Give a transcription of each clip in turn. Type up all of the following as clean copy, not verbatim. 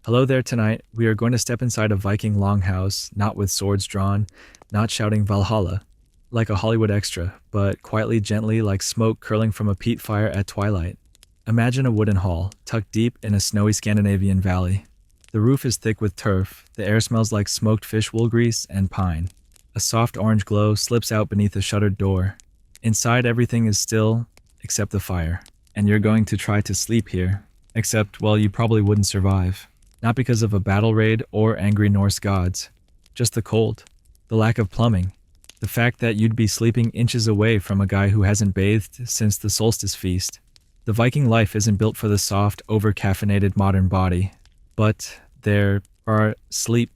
Hello there tonight. We are going to step inside a Viking longhouse, not with swords drawn, not shouting Valhalla, like a Hollywood extra, but quietly, gently, like smoke curling from a peat fire at twilight. Imagine a wooden hall, tucked deep in a snowy Scandinavian valley. The roof is thick with turf, the air smells like smoked fish wool grease and pine. A soft orange glow slips out beneath a shuttered door. Inside, everything is still, except the fire. And you're going to try to sleep here, except, well, you probably wouldn't survive. Not because of a battle raid or angry Norse gods. Just the cold. The lack of plumbing. The fact that you'd be sleeping inches away from a guy who hasn't bathed since the solstice feast. The Viking life isn't built for the soft, over-caffeinated modern body. But there are sleep.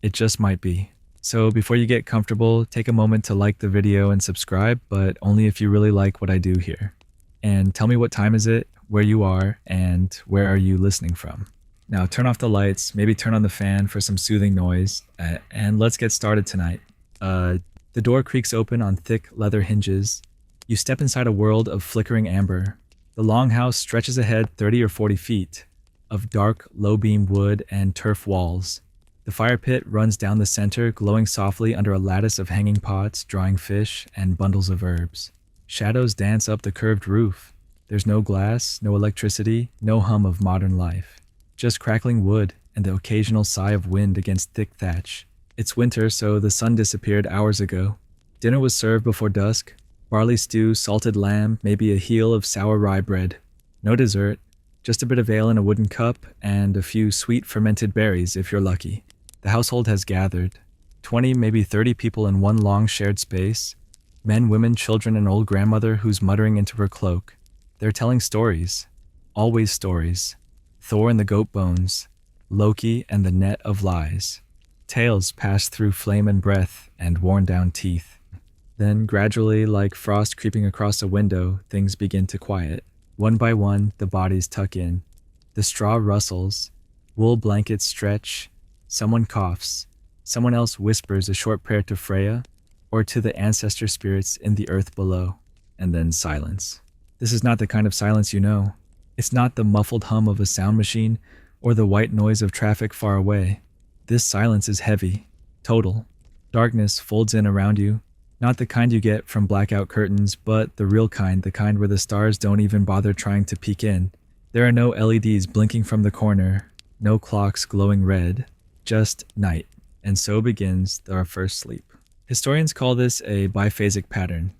It just might be. So before you get comfortable, take a moment to like the video and subscribe, but only if you really like what I do here. And tell me what time is it, where you are, and where are you listening from. Now turn off the lights, maybe turn on the fan for some soothing noise, and let's get started tonight. The door creaks open on thick leather hinges. You step inside a world of flickering amber. The longhouse stretches ahead 30 or 40 feet of dark, low-beam wood and turf walls. The fire pit runs down the center, glowing softly under a lattice of hanging pots, drying fish, and bundles of herbs. Shadows dance up the curved roof. There's no glass, no electricity, no hum of modern life. Just crackling wood and the occasional sigh of wind against thick thatch. It's winter, so the sun disappeared hours ago. Dinner was served before dusk. Barley stew, salted lamb, maybe a heel of sour rye bread. No dessert, just a bit of ale in a wooden cup and a few sweet fermented berries if you're lucky. The household has gathered. 20, maybe 30 people in one long shared space. Men, women, children, and old grandmother who's muttering into her cloak. They're telling stories. Always stories. Thor and the goat bones, Loki and the net of lies. Tales pass through flame and breath and worn-down teeth. Then, gradually, like frost creeping across a window, things begin to quiet. One by one, the bodies tuck in. The straw rustles, wool blankets stretch, someone coughs, someone else whispers a short prayer to Freya or to the ancestor spirits in the earth below, and then silence. This is not the kind of silence you know. It's not the muffled hum of a sound machine or the white noise of traffic far away. This silence is heavy, total. Darkness folds in around you, not the kind you get from blackout curtains, but the real kind, the kind where the stars don't even bother trying to peek in. There are no LEDs blinking from the corner, no clocks glowing red, just night. And so begins our first sleep. Historians call this a biphasic pattern.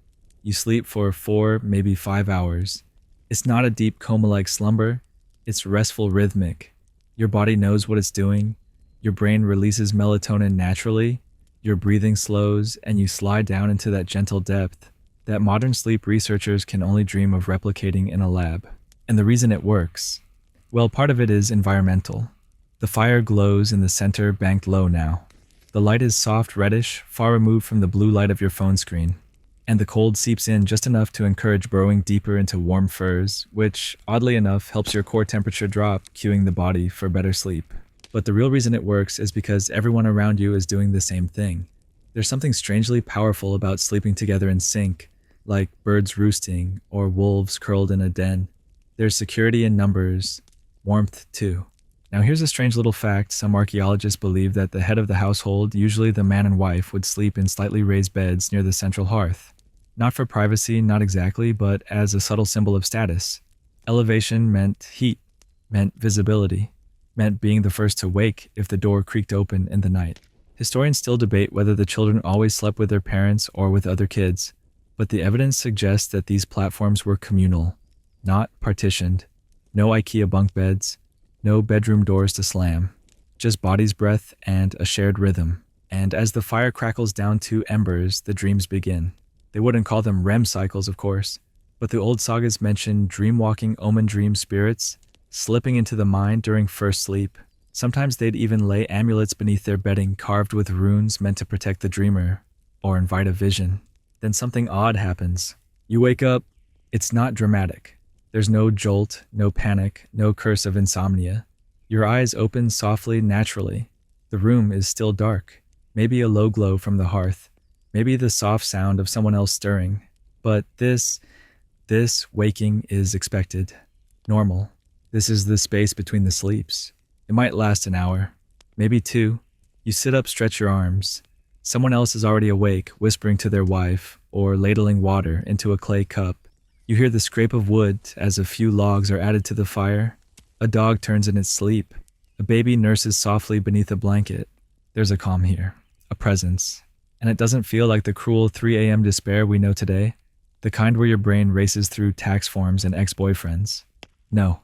You sleep for 4, maybe 5 hours. It's not a deep coma-like slumber, it's restful rhythmic. Your body knows what it's doing, your brain releases melatonin naturally, your breathing slows, and you slide down into that gentle depth that modern sleep researchers can only dream of replicating in a lab. And the reason it works? Well, part of it is environmental. The fire glows in the center, banked low now. The light is soft reddish, far removed from the blue light of your phone screen. And the cold seeps in just enough to encourage burrowing deeper into warm furs, which, oddly enough, helps your core temperature drop, cueing the body for better sleep. But the real reason it works is because everyone around you is doing the same thing. There's something strangely powerful about sleeping together in sync, like birds roosting or wolves curled in a den. There's security in numbers, warmth too. Now here's a strange little fact. Some archaeologists believe that the head of the household, usually the man and wife, would sleep in slightly raised beds near the central hearth. Not for privacy, not exactly, but as a subtle symbol of status. Elevation meant heat, meant visibility, meant being the first to wake if the door creaked open in the night. Historians still debate whether the children always slept with their parents or with other kids, but the evidence suggests that these platforms were communal, not partitioned. No IKEA bunk beds, no bedroom doors to slam, just body's breath and a shared rhythm. And as the fire crackles down to embers, the dreams begin. They wouldn't call them REM cycles, of course, but the old sagas mention dream-walking omen dream spirits slipping into the mind during first sleep. Sometimes they'd even lay amulets beneath their bedding carved with runes meant to protect the dreamer or invite a vision. Then something odd happens. You wake up, it's not dramatic. There's no jolt, no panic, no curse of insomnia. Your eyes open softly, naturally. The room is still dark, maybe a low glow from the hearth. Maybe the soft sound of someone else stirring. But this waking is expected. Normal. This is the space between the sleeps. It might last an hour, maybe two. You sit up, stretch your arms. Someone else is already awake, whispering to their wife or ladling water into a clay cup. You hear the scrape of wood as a few logs are added to the fire. A dog turns in its sleep. A baby nurses softly beneath a blanket. There's a calm here, a presence. And it doesn't feel like the cruel 3 a.m. despair we know today, the kind where your brain races through tax forms and ex-boyfriends. No,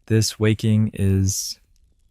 this waking is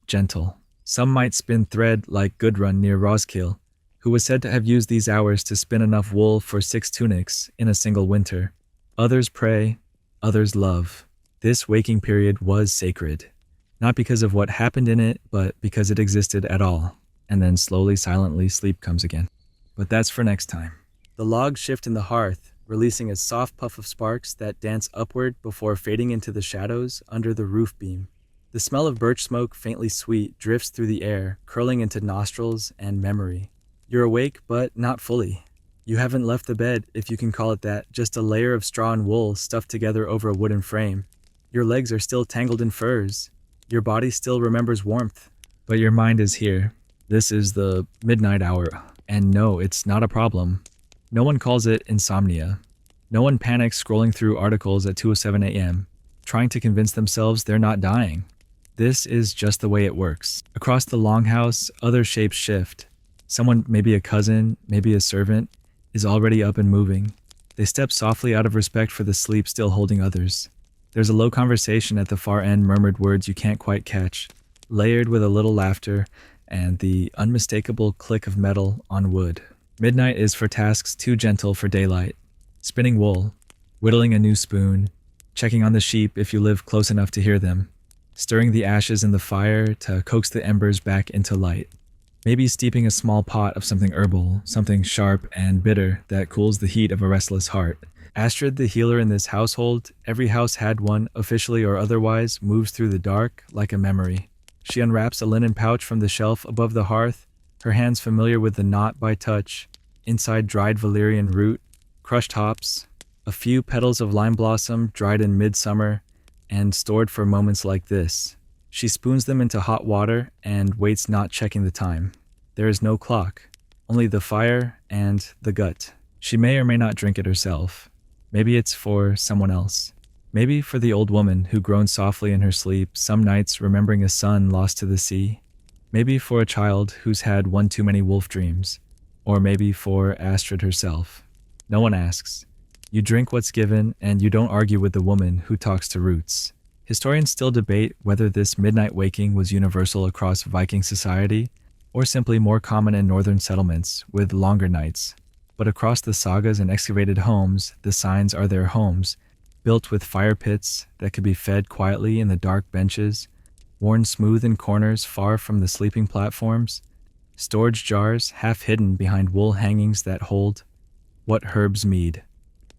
gentle. Some might spin thread like Gudrun near Roskilde, who was said to have used these hours to spin enough wool for 6 tunics in a single winter. Others pray, others love. This waking period was sacred, not because of what happened in it, but because it existed at all. And then slowly, silently, sleep comes again. But that's for next time. The logs shift in the hearth, releasing a soft puff of sparks that dance upward before fading into the shadows under the roof beam. The smell of birch smoke, faintly sweet, drifts through the air, curling into nostrils and memory. You're awake, but not fully. You haven't left the bed, if you can call it that, just a layer of straw and wool stuffed together over a wooden frame. Your legs are still tangled in furs. Your body still remembers warmth. But your mind is here. This is the midnight hour. And no, it's not a problem. No one calls it insomnia. No one panics scrolling through articles at 2:07 a.m., trying to convince themselves they're not dying. This is just the way it works. Across the longhouse, other shapes shift. Someone, maybe a cousin, maybe a servant, is already up and moving. They step softly out of respect for the sleep still holding others. There's a low conversation at the far end, murmured words you can't quite catch, layered with a little laughter and the unmistakable click of metal on wood. Midnight is for tasks too gentle for daylight. Spinning wool, whittling a new spoon, checking on the sheep if you live close enough to hear them, stirring the ashes in the fire to coax the embers back into light. Maybe steeping a small pot of something herbal, something sharp and bitter that cools the heat of a restless heart. Astrid, the healer in this household, every house had one, officially or otherwise, moves through the dark like a memory. She unwraps a linen pouch from the shelf above the hearth, her hands familiar with the knot by touch, inside dried valerian root, crushed hops, a few petals of lime blossom dried in midsummer and stored for moments like this. She spoons them into hot water and waits, not checking the time. There is no clock, only the fire and the gut. She may or may not drink it herself. Maybe it's for someone else. Maybe for the old woman who groans softly in her sleep, some nights remembering a son lost to the sea. Maybe for a child who's had one too many wolf dreams. Or maybe for Astrid herself. No one asks. You drink what's given, and you don't argue with the woman who talks to roots. Historians still debate whether this midnight waking was universal across Viking society, or simply more common in northern settlements with longer nights. But across the sagas and excavated homes, the signs are their homes, built with fire pits that could be fed quietly in the dark benches, worn smooth in corners far from the sleeping platforms, storage jars half hidden behind wool hangings that hold what herbs mead,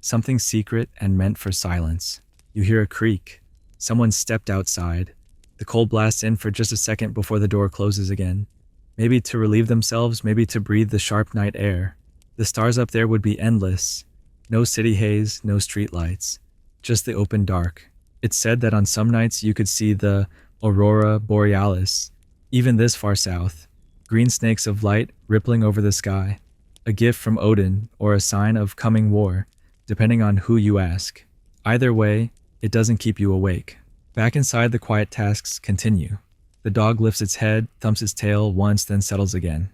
something secret and meant for silence. You hear a creak. Someone stepped outside. The cold blasts in for just a second before the door closes again. Maybe to relieve themselves, maybe to breathe the sharp night air. The stars up there would be endless. No city haze, no street lights. Just the open dark. It's said that on some nights you could see the aurora borealis, even this far south. Green snakes of light rippling over the sky. A gift from Odin or a sign of coming war, depending on who you ask. Either way, it doesn't keep you awake. Back inside, the quiet tasks continue. The dog lifts its head, thumps its tail once, then settles again.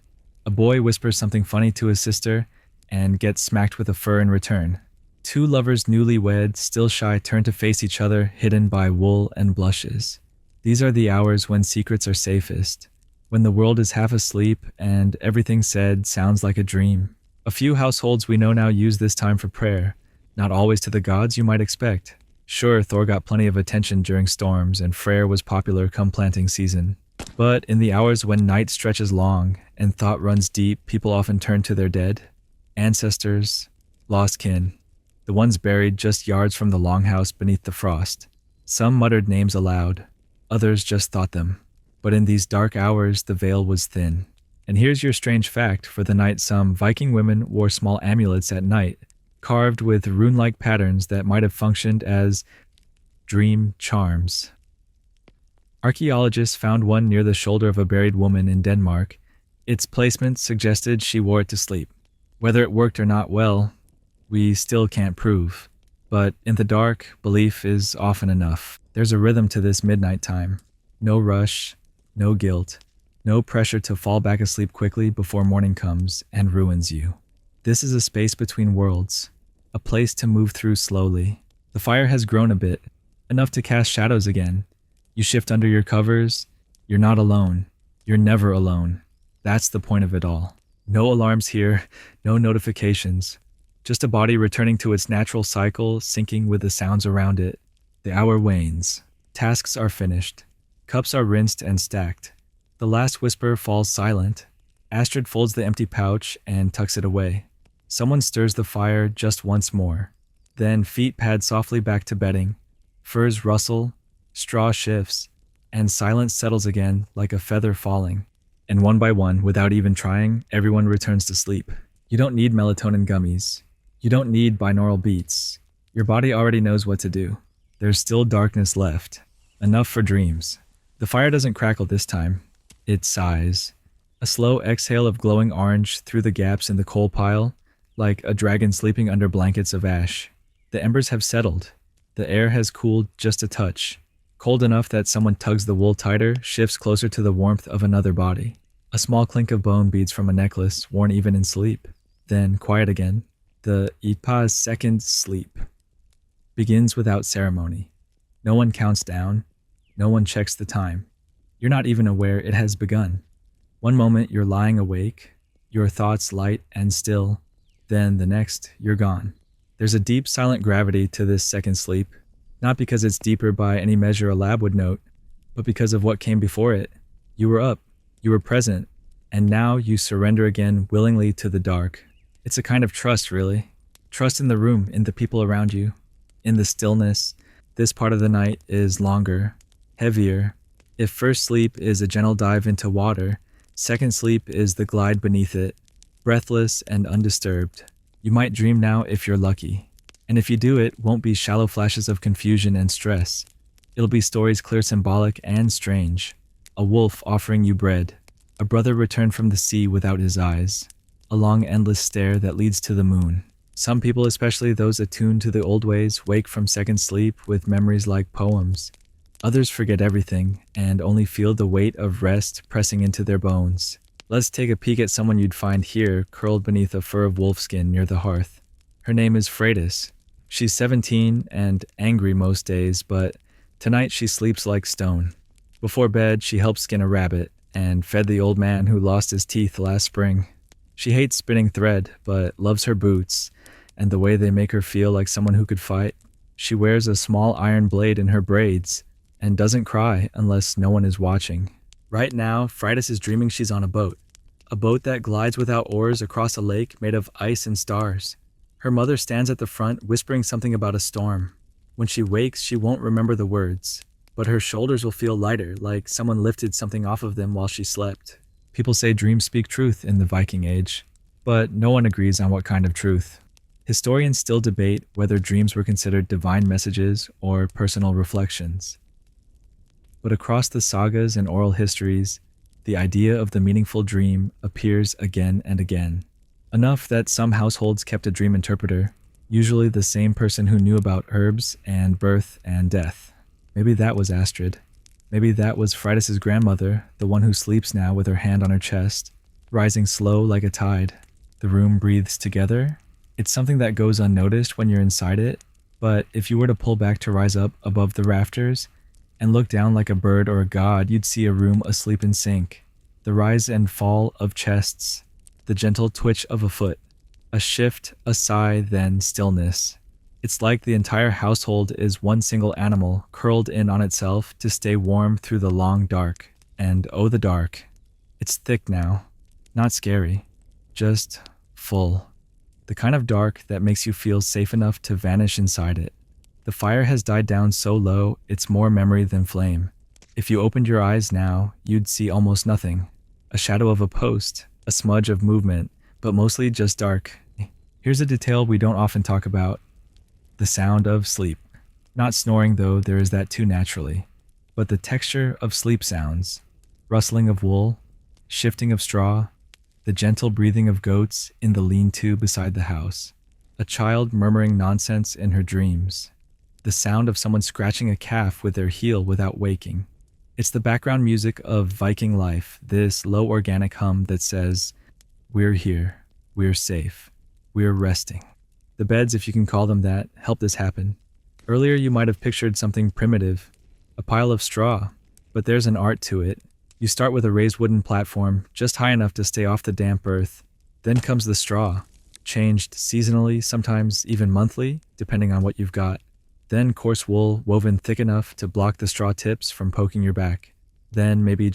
A boy whispers something funny to his sister and gets smacked with a fur in return. Two lovers newlywed, still shy, turn to face each other, hidden by wool and blushes. These are the hours when secrets are safest, when the world is half asleep and everything said sounds like a dream. A few households we know now use this time for prayer, not always to the gods you might expect. Sure, Thor got plenty of attention during storms, and Freyr was popular come planting season. But in the hours when night stretches long and thought runs deep, people often turn to their dead. Ancestors, lost kin, the ones buried just yards from the longhouse beneath the frost. Some muttered names aloud, others just thought them. But in these dark hours, the veil was thin. And here's your strange fact for the night: some Viking women wore small amulets at night, carved with rune-like patterns that might have functioned as dream charms. Archaeologists found one near the shoulder of a buried woman in Denmark. Its placement suggested she wore it to sleep. Whether it worked or not, well, we still can't prove. But in the dark, belief is often enough. There's a rhythm to this midnight time. No rush, no guilt, no pressure to fall back asleep quickly before morning comes and ruins you. This is a space between worlds, a place to move through slowly. The fire has grown a bit, enough to cast shadows again. You shift under your covers. You're not alone. You're never alone. That's the point of it all. No alarms here, no notifications. Just a body returning to its natural cycle, syncing with the sounds around it. The hour wanes. Tasks are finished. Cups are rinsed and stacked. The last whisper falls silent. Astrid folds the empty pouch and tucks it away. Someone stirs the fire just once more. Then feet pad softly back to bedding. Furs rustle, straw shifts, and silence settles again like a feather falling. And one by one, without even trying, everyone returns to sleep. You don't need melatonin gummies. You don't need binaural beats. Your body already knows what to do. There's still darkness left. Enough for dreams. The fire doesn't crackle this time. It sighs. A slow exhale of glowing orange through the gaps in the coal pile, like a dragon sleeping under blankets of ash. The embers have settled. The air has cooled just a touch. Cold enough that someone tugs the wool tighter, shifts closer to the warmth of another body. A small clink of bone beads from a necklace, worn even in sleep. Then, quiet again. The Ipa's second sleep begins without ceremony. No one counts down. No one checks the time. You're not even aware it has begun. One moment you're lying awake, your thoughts light and still. Then the next, you're gone. There's a deep, silent gravity to this second sleep. Not because it's deeper by any measure a lab would note, but because of what came before it. You were up, you were present, and now you surrender again willingly to the dark. It's a kind of trust, really. Trust in the room, in the people around you, in the stillness. This part of the night is longer, heavier. If first sleep is a gentle dive into water, second sleep is the glide beneath it, breathless and undisturbed. You might dream now if you're lucky. And if you do, it won't be shallow flashes of confusion and stress. It'll be stories clear, symbolic, and strange. A wolf offering you bread. A brother returned from the sea without his eyes. A long, endless stare that leads to the moon. Some people, especially those attuned to the old ways, wake from second sleep with memories like poems. Others forget everything and only feel the weight of rest pressing into their bones. Let's take a peek at someone you'd find here, curled beneath a fur of wolfskin near the hearth. Her name is Freydis. She's 17 and angry most days, but tonight she sleeps like stone. Before bed, she helped skin a rabbit and fed the old man who lost his teeth last spring. She hates spinning thread, but loves her boots and the way they make her feel like someone who could fight. She wears a small iron blade in her braids and doesn't cry unless no one is watching. Right now, Freydis is dreaming she's on a boat that glides without oars across a lake made of ice and stars. Her mother stands at the front, whispering something about a storm. When she wakes, she won't remember the words, but her shoulders will feel lighter, like someone lifted something off of them while she slept. People say dreams speak truth in the Viking Age, but no one agrees on what kind of truth. Historians still debate whether dreams were considered divine messages or personal reflections. But across the sagas and oral histories, the idea of the meaningful dream appears again and again. Enough that some households kept a dream interpreter, usually the same person who knew about herbs and birth and death. Maybe that was Astrid. Maybe that was Freydis' grandmother, the one who sleeps now with her hand on her chest, rising slow like a tide. The room breathes together. It's something that goes unnoticed when you're inside it, but if you were to pull back to rise up above the rafters and look down like a bird or a god, you'd see a room asleep in sync. The rise and fall of chests, the gentle twitch of a foot, a shift, a sigh, then stillness. It's like the entire household is one single animal curled in on itself to stay warm through the long dark. And oh, the dark. It's thick now. Not scary. Just full. The kind of dark that makes you feel safe enough to vanish inside it. The fire has died down so low, it's more memory than flame. If you opened your eyes now, you'd see almost nothing. A shadow of a post, a smudge of movement, but mostly just dark. Here's a detail we don't often talk about. The sound of sleep. Not snoring, though, there is that too naturally. but the texture of sleep sounds, rustling of wool, shifting of straw, the gentle breathing of goats in the lean-to beside the house, a child murmuring nonsense in her dreams, the sound of someone scratching a calf with their heel without waking. It's the background music of Viking life, this low organic hum that says, "We're here, we're safe, we're resting." The beds, if you can call them that, help this happen. Earlier you might have pictured something primitive, a pile of straw, but there's an art to it. You start with a raised wooden platform, just high enough to stay off the damp earth. Then comes the straw, changed seasonally, sometimes even monthly, depending on what you've got. Then coarse wool woven thick enough to block the straw tips from poking your back. Then maybe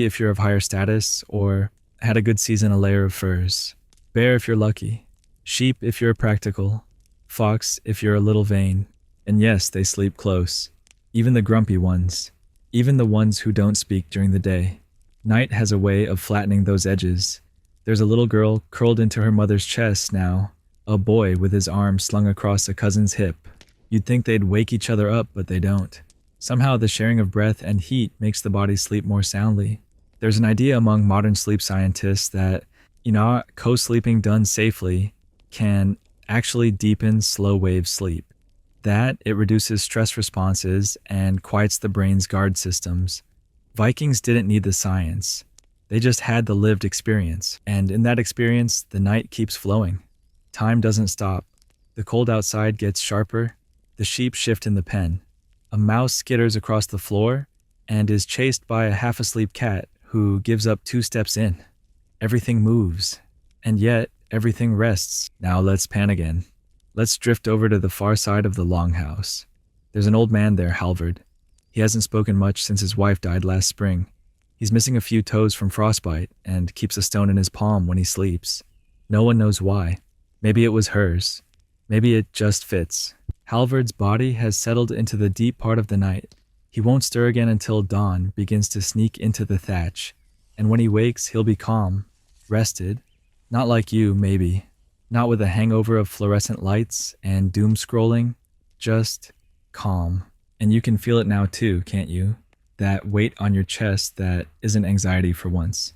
if you're of higher status or had a good season, a layer of furs. Bear if you're lucky. Sheep if you're practical. Fox if you're a little vain. And yes, they sleep close. Even the grumpy ones. Even the ones who don't speak during the day. Night has a way of flattening those edges. There's a little girl curled into her mother's chest now, a boy with his arm slung across a cousin's hip. You'd think they'd wake each other up, but they don't. Somehow the sharing of breath and heat makes the body sleep more soundly. There's an idea among modern sleep scientists that, co-sleeping done safely can actually deepen slow-wave sleep. That it reduces stress responses and quiets the brain's guard systems. Vikings didn't need the science. They just had the lived experience. And in that experience, the night keeps flowing. Time doesn't stop. The cold outside gets sharper. The sheep shift in the pen. A mouse skitters across the floor and is chased by a half-asleep cat who gives up 2 steps in. Everything moves. And yet, everything rests. Now let's pan again. Let's drift over to the far side of the longhouse. There's an old man there, Halvard. He hasn't spoken much since his wife died last spring. He's missing a few toes from frostbite and keeps a stone in his palm when he sleeps. No one knows why. Maybe it was hers. Maybe it just fits. Halvard's body has settled into the deep part of the night. He won't stir again until dawn begins to sneak into the thatch. And when he wakes, he'll be calm, rested. Not like you, maybe. Not with a hangover of fluorescent lights and doom scrolling. Just calm. And you can feel it now too, can't you? That weight on your chest that isn't anxiety for once.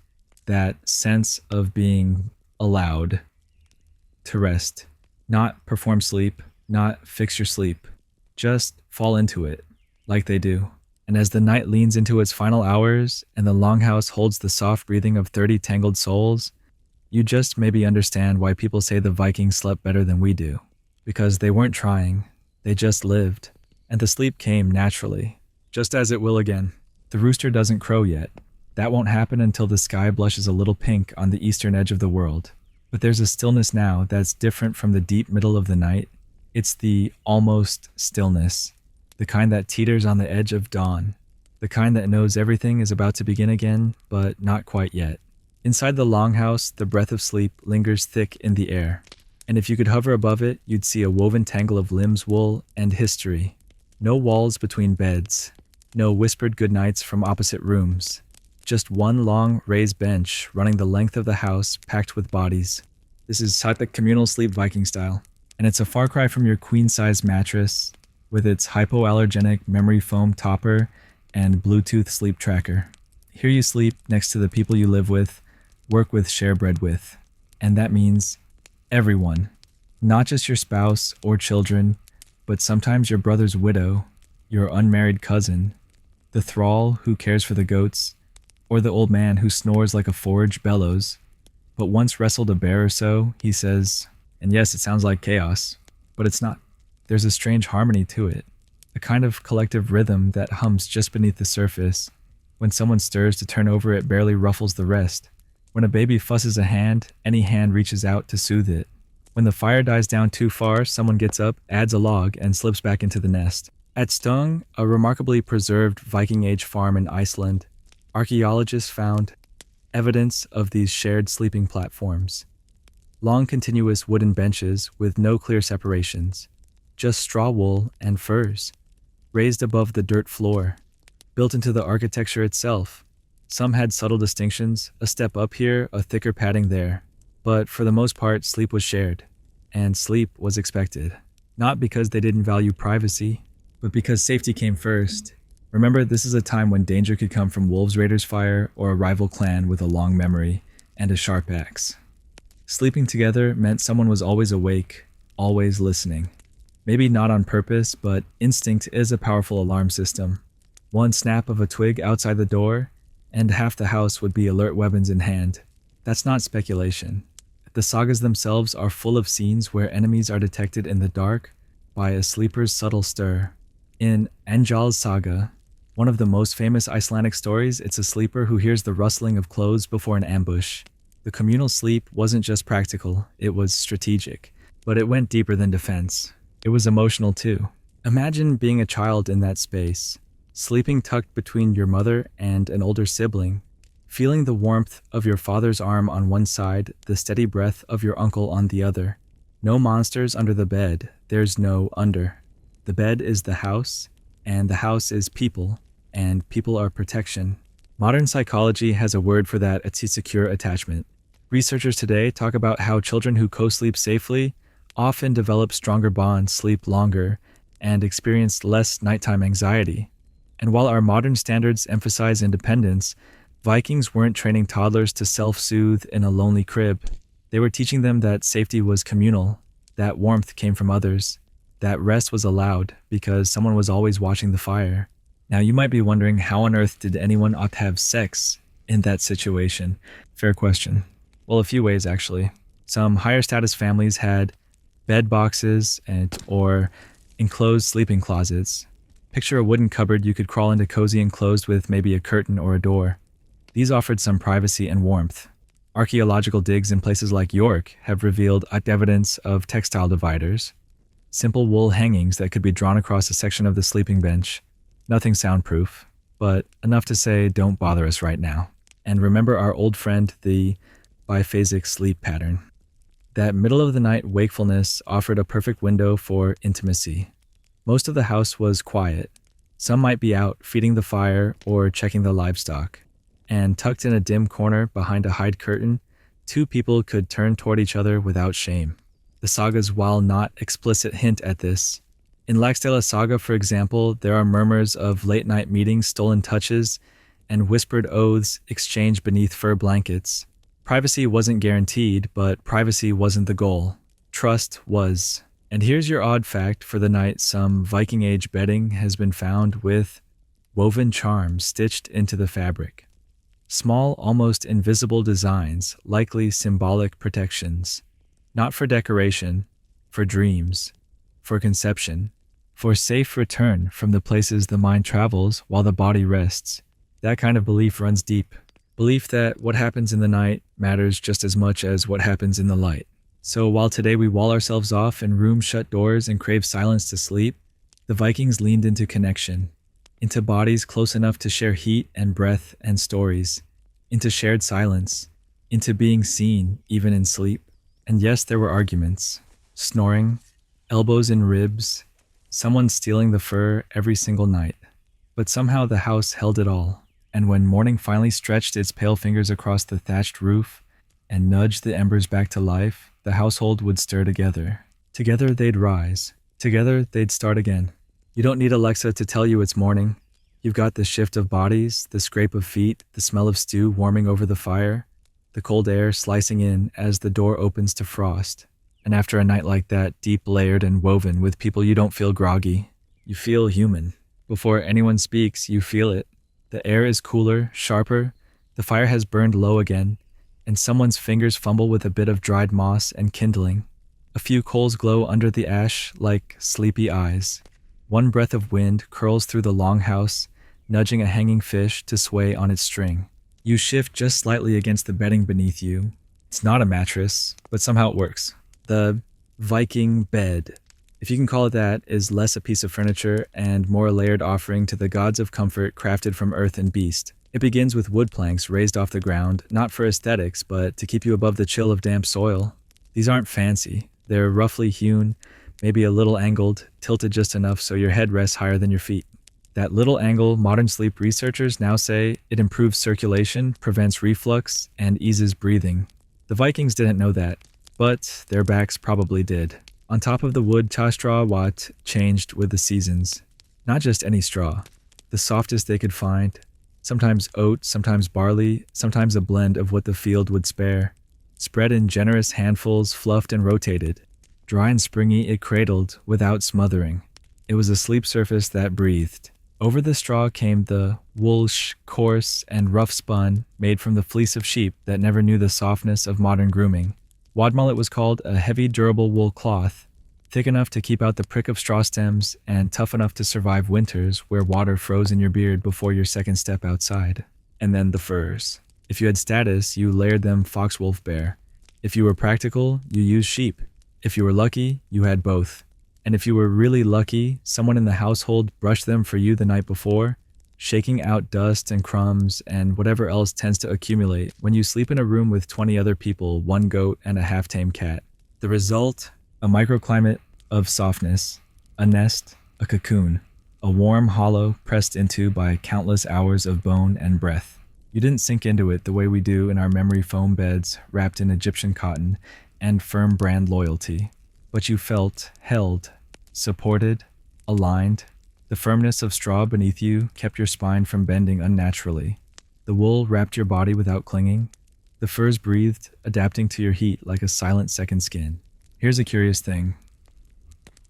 That sense of being allowed to rest. Not perform sleep, not fix your sleep. Just fall into it, like they do. And as the night leans into its final hours and the longhouse holds the soft breathing of 30 tangled souls, you just maybe understand why people say the Vikings slept better than we do. Because they weren't trying, they just lived. And the sleep came naturally, just as it will again. The rooster doesn't crow yet. That won't happen until the sky blushes a little pink on the eastern edge of the world. But there's a stillness now that's different from the deep middle of the night. It's the almost stillness, the kind that teeters on the edge of dawn, the kind that knows everything is about to begin again, but not quite yet. Inside the longhouse, the breath of sleep lingers thick in the air. And if you could hover above it, you'd see a woven tangle of limbs, wool, and history. No walls between beds. No whispered goodnights from opposite rooms. Just one long raised bench running the length of the house packed with bodies. This is Satvik communal sleep Viking style. And it's a far cry from your queen-size mattress with its hypoallergenic memory foam topper and Bluetooth sleep tracker. Here you sleep next to the people you live with, work with, share bread with. And that means everyone. Not just your spouse or children, but sometimes your brother's widow, your unmarried cousin, the thrall who cares for the goats, or the old man who snores like a forge bellows, but once wrestled a bear or so, he says, and yes, it sounds like chaos, but it's not. There's a strange harmony to it, a kind of collective rhythm that hums just beneath the surface. When someone stirs to turn over, it barely ruffles the rest. When a baby fusses a hand, any hand reaches out to soothe it. When the fire dies down too far, someone gets up, adds a log, and slips back into the nest. At Stung, a remarkably preserved Viking-age farm in Iceland, archaeologists found evidence of these shared sleeping platforms. Long continuous wooden benches with no clear separations, just straw wool and furs, raised above the dirt floor, built into the architecture itself. Some had subtle distinctions, a step up here, a thicker padding there, but for the most part, sleep was shared, and sleep was expected. Not because they didn't value privacy, but because safety came first. Remember, this is a time when danger could come from wolves, raiders' fire, or a rival clan with a long memory and a sharp axe. Sleeping together meant someone was always awake, always listening. Maybe not on purpose, but instinct is a powerful alarm system. One snap of a twig outside the door, and half the house would be alert, weapons in hand. That's not speculation. The sagas themselves are full of scenes where enemies are detected in the dark by a sleeper's subtle stir. In Anjal's saga, one of the most famous Icelandic stories, it's a sleeper who hears the rustling of clothes before an ambush. The communal sleep wasn't just practical, it was strategic, but it went deeper than defense. It was emotional too. Imagine being a child in that space, sleeping tucked between your mother and an older sibling, feeling the warmth of your father's arm on one side, the steady breath of your uncle on the other. No monsters under the bed, there's no under. The bed is the house, and the house is people, and people are protection. Modern psychology has a word for that, it's a secure attachment. Researchers today talk about how children who co-sleep safely often develop stronger bonds, sleep longer, and experience less nighttime anxiety. And while our modern standards emphasize independence, Vikings weren't training toddlers to self-soothe in a lonely crib. They were teaching them that safety was communal, that warmth came from others, that rest was allowed because someone was always watching the fire. Now you might be wondering, how on earth did anyone opt to have sex in that situation? Fair question. Well, a few ways actually. Some higher status families had bed boxes or enclosed sleeping closets. Picture a wooden cupboard you could crawl into, cozy enclosed with maybe a curtain or a door. These offered some privacy and warmth. Archaeological digs in places like York have revealed evidence of textile dividers, simple wool hangings that could be drawn across a section of the sleeping bench. Nothing soundproof, but enough to say, don't bother us right now. And remember our old friend, the biphasic sleep pattern. That middle-of-the-night wakefulness offered a perfect window for intimacy. Most of the house was quiet. Some might be out feeding the fire or checking the livestock. And tucked in a dim corner behind a hide curtain, two people could turn toward each other without shame. The sagas, while not explicit, hint at this. In Laxdæla saga, for example, there are murmurs of late-night meetings, stolen touches, and whispered oaths exchanged beneath fur blankets. Privacy wasn't guaranteed, but privacy wasn't the goal. Trust was. And here's your odd fact for the night: some Viking-age bedding has been found with woven charms stitched into the fabric. Small, almost invisible designs, likely symbolic protections. Not for decoration, for dreams, for conception, for safe return from the places the mind travels while the body rests. That kind of belief runs deep. Belief that what happens in the night matters just as much as what happens in the light. So while today we wall ourselves off in rooms, shut doors, and crave silence to sleep, the Vikings leaned into connection, into bodies close enough to share heat and breath and stories, into shared silence, into being seen even in sleep. And yes, there were arguments, snoring, elbows in ribs, someone stealing the fur every single night. But somehow the house held it all. And when morning finally stretched its pale fingers across the thatched roof and nudged the embers back to life, the household would stir together. Together they'd rise. Together they'd start again. You don't need Alexa to tell you it's morning. You've got the shift of bodies, the scrape of feet, the smell of stew warming over the fire, the cold air slicing in as the door opens to frost. And after a night like that, deep layered and woven with people, you don't feel groggy. You feel human. Before anyone speaks, you feel it. The air is cooler, sharper, the fire has burned low again, and someone's fingers fumble with a bit of dried moss and kindling. A few coals glow under the ash like sleepy eyes. One breath of wind curls through the longhouse, nudging a hanging fish to sway on its string. You shift just slightly against the bedding beneath you. It's not a mattress, but somehow it works. The Viking bed, if you can call it that, is less a piece of furniture and more a layered offering to the gods of comfort crafted from earth and beast. It begins with wood planks raised off the ground, not for aesthetics, but to keep you above the chill of damp soil. These aren't fancy. They're roughly hewn, maybe a little angled, tilted just enough so your head rests higher than your feet. That little angle, modern sleep researchers now say it improves circulation, prevents reflux, and eases breathing. The Vikings didn't know that, but their backs probably did. On top of the wood, straw wat changed with the seasons. Not just any straw. the softest they could find, sometimes oat, sometimes barley, sometimes a blend of what the field would spare. Spread in generous handfuls, fluffed and rotated. Dry and springy, it cradled without smothering. It was a sleep surface that breathed. Over the straw came the woolsh, coarse and rough spun, made from the fleece of sheep that never knew the softness of modern grooming. Wadmal it was called, a heavy, durable wool cloth, thick enough to keep out the prick of straw stems and tough enough to survive winters where water froze in your beard before your second step outside. And then the furs. If you had status, you layered them fox, wolf, bear. If you were practical, you used sheep. If you were lucky, you had both. And if you were really lucky, someone in the household brushed them for you the night before, shaking out dust and crumbs and whatever else tends to accumulate when you sleep in a room with 20 other people, one goat, and a half-tame cat. The result? A microclimate of softness, a nest, a cocoon, a warm hollow pressed into by countless hours of bone and breath. You didn't sink into it the way we do in our memory foam beds wrapped in Egyptian cotton and firm brand loyalty, but you felt held, supported, aligned. The firmness of straw beneath you kept your spine from bending unnaturally. The wool wrapped your body without clinging. The furs breathed, adapting to your heat like a silent second skin. Here's a curious thing.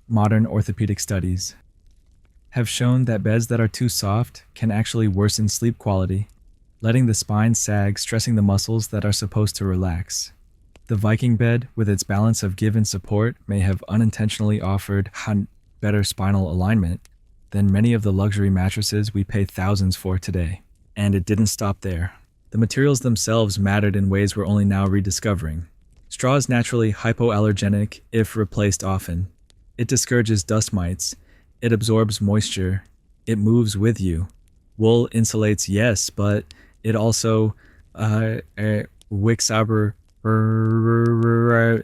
Modern orthopedic studies have shown that beds that are too soft can actually worsen sleep quality, letting the spine sag, stressing the muscles that are supposed to relax. The Viking bed, with its balance of give and support, may have unintentionally offered better spinal alignment than many of the luxury mattresses we pay thousands for today. And it didn't stop there. The materials themselves mattered in ways we're only now rediscovering. Straw is naturally hypoallergenic if replaced often. It discourages dust mites. It absorbs moisture. It moves with you. Wool insulates, yes, but it also wicks aber.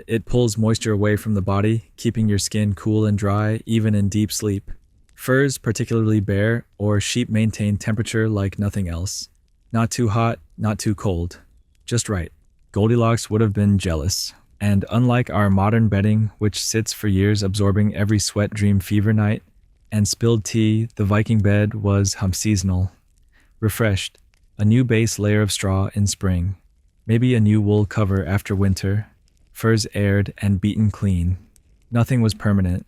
It pulls moisture away from the body, keeping your skin cool and dry, even in deep sleep. Furs, particularly bear or sheep, maintain temperature like nothing else. Not too hot, not too cold. Just right. Goldilocks would have been jealous. And unlike our modern bedding, which sits for years absorbing every sweat dream fever night and spilled tea, the Viking bed was seasonal. Refreshed. A new base layer of straw in spring. Maybe a new wool cover after winter. Furs aired and beaten clean. Nothing was permanent.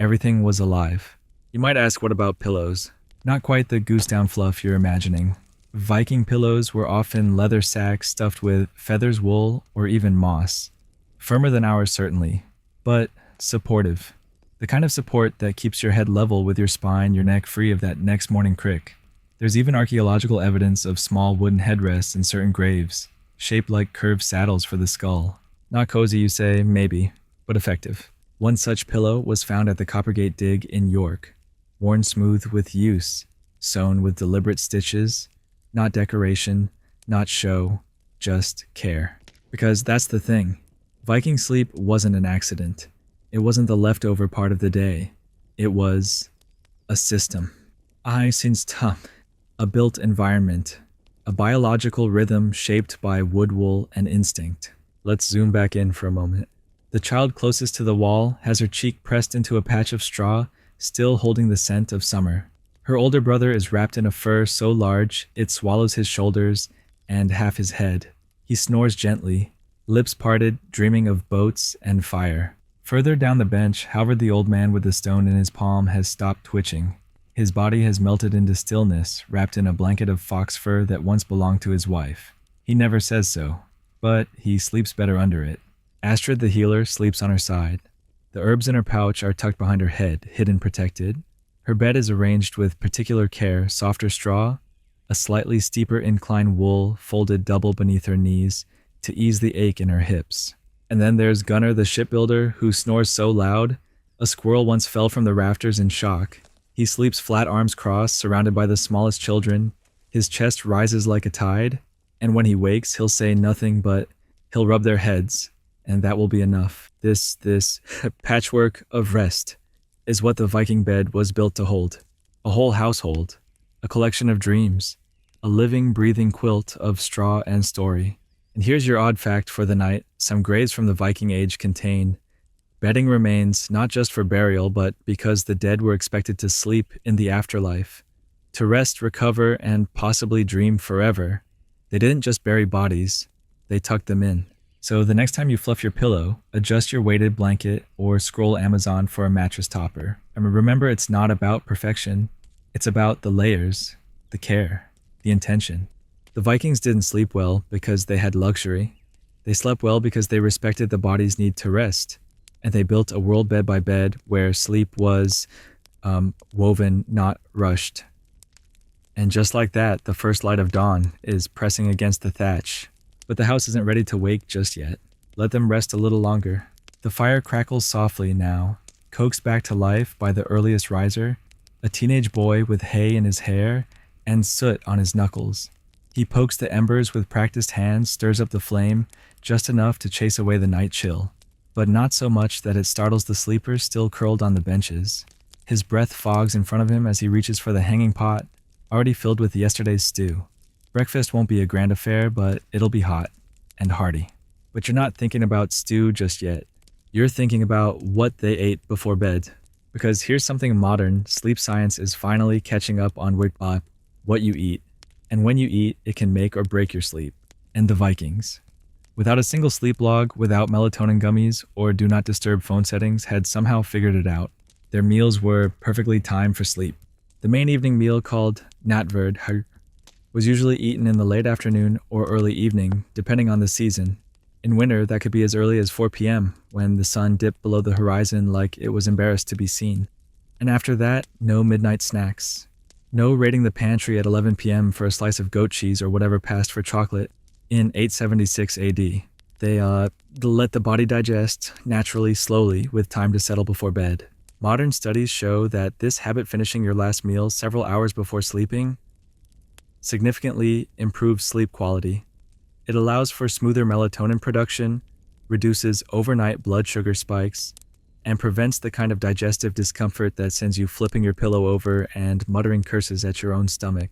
Everything was alive. You might ask, what about pillows? Not quite the goose down fluff you're imagining. Viking pillows were often leather sacks stuffed with feathers, wool, or even moss. Firmer than ours, certainly, but supportive. The kind of support that keeps your head level with your spine, your neck free of that next morning crick. There's even archaeological evidence of small wooden headrests in certain graves, shaped like curved saddles for the skull. Not cozy, you say? Maybe, but effective. One such pillow was found at the Coppergate Dig in York, worn smooth with use, sewn with deliberate stitches, not decoration, not show, just care. Because that's the thing. Viking sleep wasn't an accident. It wasn't the leftover part of the day. It was a system. A built environment. A biological rhythm shaped by wood wool and instinct. Let's zoom back in for a moment. The child closest to the wall has her cheek pressed into a patch of straw, still holding the scent of summer. Her older brother is wrapped in a fur so large it swallows his shoulders and half his head. He snores gently, lips parted, dreaming of boats and fire. Further down the bench, Halvard, the old man with the stone in his palm, has stopped twitching. His body has melted into stillness, wrapped in a blanket of fox fur that once belonged to his wife. He never says so, but he sleeps better under it. Astrid, the healer, sleeps on her side. The herbs in her pouch are tucked behind her head, hidden, protected. Her bed is arranged with particular care, softer straw, a slightly steeper incline wool folded double beneath her knees to ease the ache in her hips. And then there's Gunnar, the shipbuilder, who snores so loud, a squirrel once fell from the rafters in shock. He sleeps flat, arms crossed, surrounded by the smallest children. His chest rises like a tide, and when he wakes, he'll say nothing but he'll rub their heads, and that will be enough. This patchwork of rest is what the Viking bed was built to hold. A whole household, a collection of dreams, a living, breathing quilt of straw and story. And here's your odd fact for the night. Some graves from the Viking age contain bedding remains, not just for burial, but because the dead were expected to sleep in the afterlife. To rest, recover, and possibly dream forever. They didn't just bury bodies, they tucked them in. So the next time you fluff your pillow, adjust your weighted blanket or scroll Amazon for a mattress topper. And remember, it's not about perfection. It's about the layers, the care, the intention. The Vikings didn't sleep well because they had luxury. They slept well because they respected the body's need to rest. And they built a world bed by bed where sleep was woven, not rushed. And just like that, the first light of dawn is pressing against the thatch. But the house isn't ready to wake just yet. Let them rest a little longer. The fire crackles softly now, coaxed back to life by the earliest riser, a teenage boy with hay in his hair and soot on his knuckles. He pokes the embers with practiced hands, stirs up the flame, just enough to chase away the night chill, but not so much that it startles the sleepers still curled on the benches. His breath fogs in front of him as he reaches for the hanging pot, already filled with yesterday's stew. Breakfast won't be a grand affair, but it'll be hot and hearty. But you're not thinking about stew just yet. You're thinking about what they ate before bed. Because here's something modern, sleep science is finally catching up on what you eat. And when you eat, it can make or break your sleep. And the Vikings, without a single sleep log, without melatonin gummies, or do not disturb phone settings, had somehow figured it out. Their meals were perfectly timed for sleep. The main evening meal, called natverd, was usually eaten in the late afternoon or early evening, depending on the season. In winter, that could be as early as 4 p.m., when the sun dipped below the horizon like it was embarrassed to be seen. And after that, no midnight snacks. No raiding the pantry at 11 p.m. for a slice of goat cheese or whatever passed for chocolate in 876 AD. They let the body digest naturally, slowly, with time to settle before bed. Modern studies show that this habit, finishing your last meal several hours before sleeping, significantly improves sleep quality. It allows for smoother melatonin production, reduces overnight blood sugar spikes, and prevents the kind of digestive discomfort that sends you flipping your pillow over and muttering curses at your own stomach.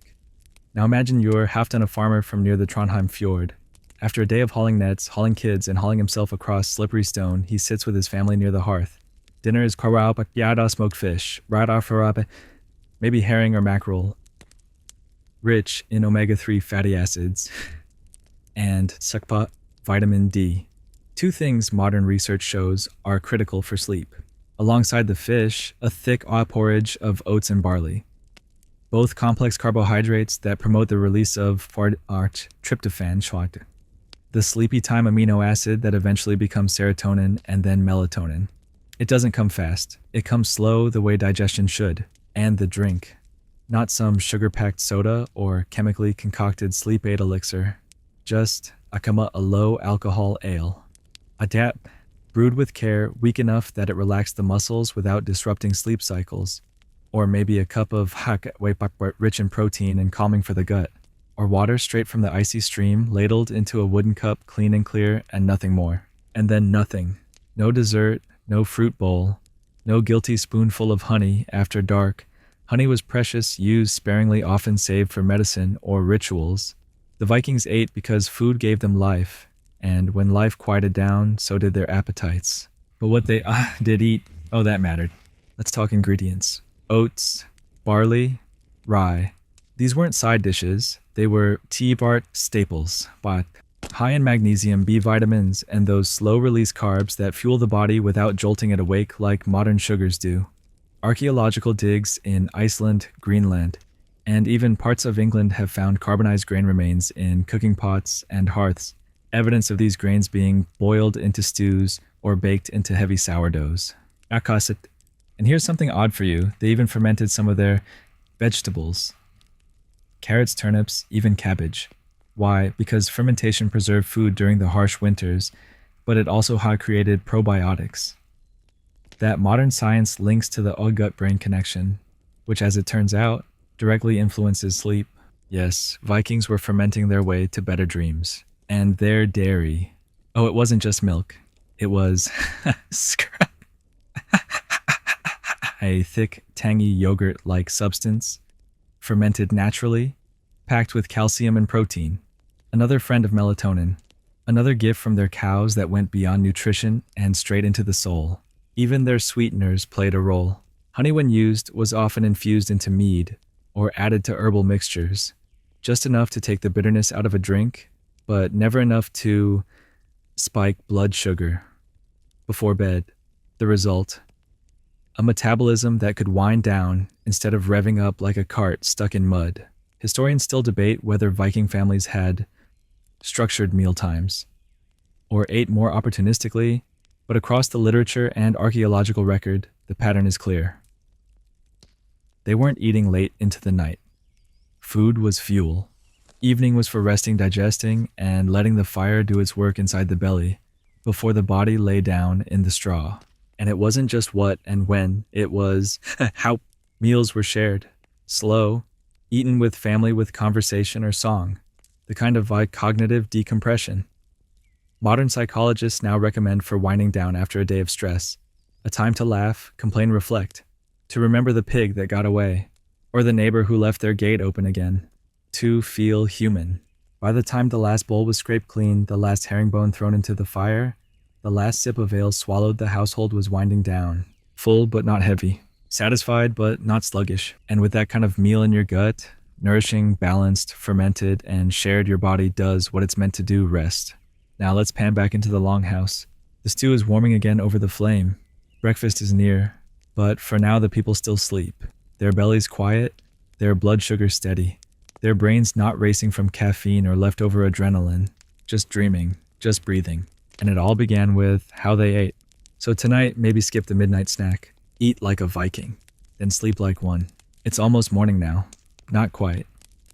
Now imagine you're half-done a farmer from near the Trondheim fjord. After a day of hauling nets, hauling kids, and hauling himself across slippery stone, he sits with his family near the hearth. Dinner is yada smoked fish, maybe herring or mackerel, rich in omega-3 fatty acids, and sakpa, vitamin D. Two things modern research shows are critical for sleep. Alongside the fish, a thick porridge of oats and barley. Both complex carbohydrates that promote the release of tryptophan, the sleepy time amino acid that eventually becomes serotonin and then melatonin. It doesn't come fast. It comes slow, the way digestion should. And the drink. Not some sugar-packed soda or chemically concocted sleep aid elixir. Just a low-alcohol ale. Adapt, brewed with care, weak enough that it relaxed the muscles without disrupting sleep cycles. Or maybe a cup of rich in protein and calming for the gut. Or water straight from the icy stream, ladled into a wooden cup, clean and clear, and nothing more. And then nothing. No dessert, no fruit bowl, no guilty spoonful of honey after dark. Honey was precious, used sparingly, often saved for medicine or rituals. The Vikings ate because food gave them life, and when life quieted down, so did their appetites. But what they did eat, that mattered. Let's talk ingredients. Oats, barley, rye. These weren't side dishes, they were tea-bart staples, but high in magnesium, B vitamins, and those slow-release carbs that fuel the body without jolting it awake like modern sugars do. Archaeological digs in Iceland, Greenland, and even parts of England have found carbonized grain remains in cooking pots and hearths, evidence of these grains being boiled into stews or baked into heavy sourdoughs. And here's something odd for you, they even fermented some of their vegetables. Carrots, turnips, even cabbage. Why? Because fermentation preserved food during the harsh winters, but it also created probiotics. That modern science links to the gut-brain connection, which, as it turns out, directly influences sleep. Yes, Vikings were fermenting their way to better dreams. And their dairy. It wasn't just milk. It was a thick, tangy yogurt-like substance, fermented naturally, packed with calcium and protein. Another friend of melatonin. Another gift from their cows that went beyond nutrition and straight into the soul. Even their sweeteners played a role. Honey, when used, was often infused into mead, or added to herbal mixtures, just enough to take the bitterness out of a drink, but never enough to spike blood sugar. Before bed, the result: a metabolism that could wind down instead of revving up like a cart stuck in mud. Historians still debate whether Viking families had structured meal times or ate more opportunistically, but across the literature and archaeological record, the pattern is clear. They weren't eating late into the night. Food was fuel. Evening was for resting, digesting, and letting the fire do its work inside the belly before the body lay down in the straw. And it wasn't just what and when, it was how. Meals were shared, slow, eaten with family with conversation or song, the kind of cognitive decompression modern psychologists now recommend for winding down after a day of stress, a time to laugh, complain, reflect, to remember the pig that got away, or the neighbor who left their gate open again, to feel human. By the time the last bowl was scraped clean, the last herringbone thrown into the fire, the last sip of ale swallowed, the household was winding down, full but not heavy, satisfied but not sluggish. And with that kind of meal in your gut, nourishing, balanced, fermented, and shared, your body does what it's meant to do: rest. Now let's pan back into the longhouse. The stew is warming again over the flame. Breakfast is near, but for now the people still sleep. Their bellies quiet, their blood sugar steady, their brains not racing from caffeine or leftover adrenaline, just dreaming, just breathing. And it all began with how they ate. So tonight, maybe skip the midnight snack. Eat like a Viking, then sleep like one. It's almost morning now. Not quite.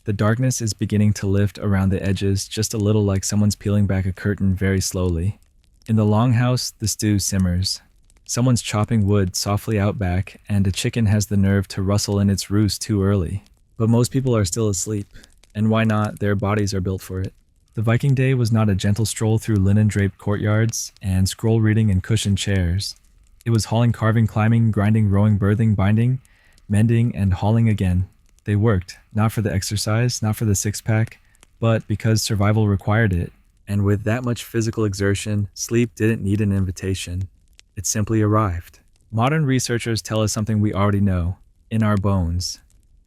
The darkness is beginning to lift around the edges, just a little, like someone's peeling back a curtain very slowly. In the longhouse, the stew simmers. Someone's chopping wood softly out back, and a chicken has the nerve to rustle in its roost too early. But most people are still asleep, and why not? Their bodies are built for it. The Viking day was not a gentle stroll through linen-draped courtyards and scroll-reading in cushioned chairs. It was hauling, carving, climbing, grinding, rowing, birthing, binding, mending, and hauling again. They worked, not for the exercise, not for the six-pack, but because survival required it. And with that much physical exertion, sleep didn't need an invitation. It simply arrived. Modern researchers tell us something we already know: in our bones.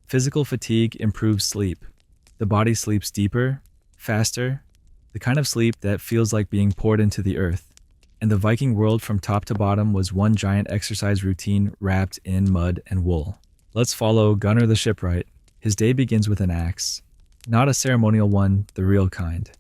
Physical fatigue improves sleep. The body sleeps deeper, faster, the kind of sleep that feels like being poured into the earth. And the Viking world from top to bottom was one giant exercise routine wrapped in mud and wool. Let's follow Gunnar the shipwright. His day begins with an axe. Not a ceremonial one, the real kind.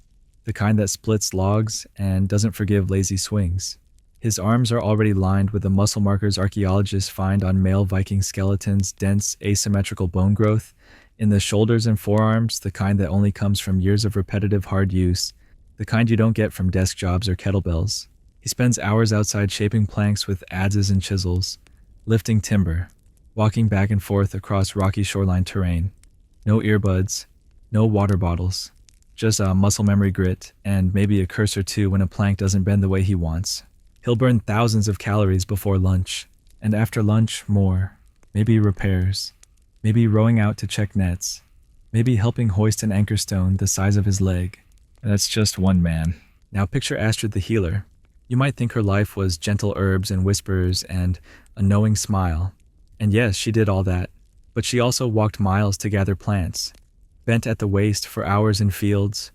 The kind that splits logs and doesn't forgive lazy swings. His arms are already lined with the muscle markers archaeologists find on male Viking skeletons: dense, asymmetrical bone growth in the shoulders and forearms, the kind that only comes from years of repetitive hard use, the kind you don't get from desk jobs or kettlebells. He spends hours outside shaping planks with adzes and chisels, lifting timber, walking back and forth across rocky shoreline terrain. No earbuds, no water bottles, just a muscle memory grit and maybe a curse or two when a plank doesn't bend the way he wants. He'll burn thousands of calories before lunch, and after lunch, more. Maybe repairs, maybe rowing out to check nets, maybe helping hoist an anchor stone the size of his leg. And that's just one man. Now picture Astrid the healer. You might think her life was gentle herbs and whispers and a knowing smile. And yes, she did all that, but she also walked miles to gather plants, bent at the waist for hours in fields,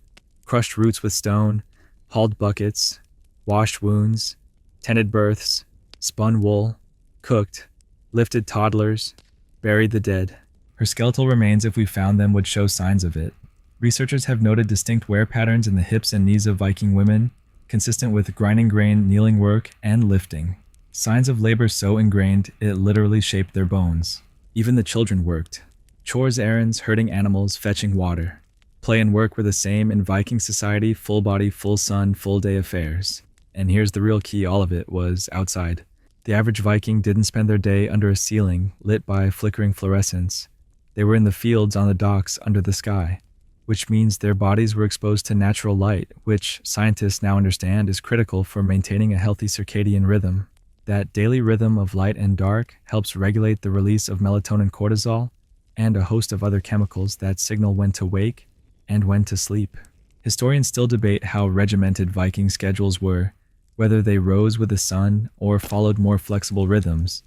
crushed roots with stone, hauled buckets, washed wounds, tended births, spun wool, cooked, lifted toddlers, buried the dead. Her skeletal remains, if we found them, would show signs of it. Researchers have noted distinct wear patterns in the hips and knees of Viking women, consistent with grinding grain, kneeling work, and lifting. Signs of labor so ingrained, it literally shaped their bones. Even the children worked. Chores, errands, herding animals, fetching water. Play and work were the same in Viking society: full body, full sun, full day affairs. And here's the real key: all of it was outside. The average Viking didn't spend their day under a ceiling lit by flickering fluorescence. They were in the fields, on the docks, under the sky, which means their bodies were exposed to natural light, which scientists now understand is critical for maintaining a healthy circadian rhythm. That daily rhythm of light and dark helps regulate the release of melatonin, cortisol, and a host of other chemicals that signal when to wake and when to sleep. Historians still debate how regimented Viking schedules were, whether they rose with the sun or followed more flexible rhythms.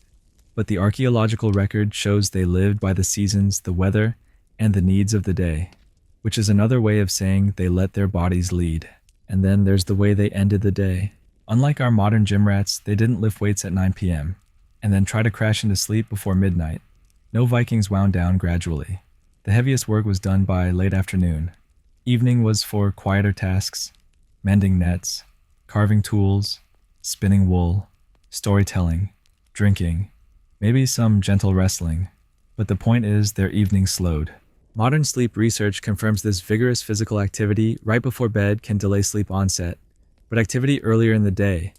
but the archaeological record shows they lived by the seasons, the weather, and the needs of the day, which is another way of saying they let their bodies lead. And then there's the way they ended the day. Unlike our modern gym rats, they didn't lift weights at 9 p.m. and then try to crash into sleep before midnight. No, Vikings wound down gradually. The heaviest work was done by late afternoon. Evening was for quieter tasks, mending nets, carving tools, spinning wool, storytelling, drinking, maybe some gentle wrestling. But the point is, their evening slowed. Modern sleep research confirms this vigorous physical activity right before bed can delay sleep onset, but activity earlier in the day,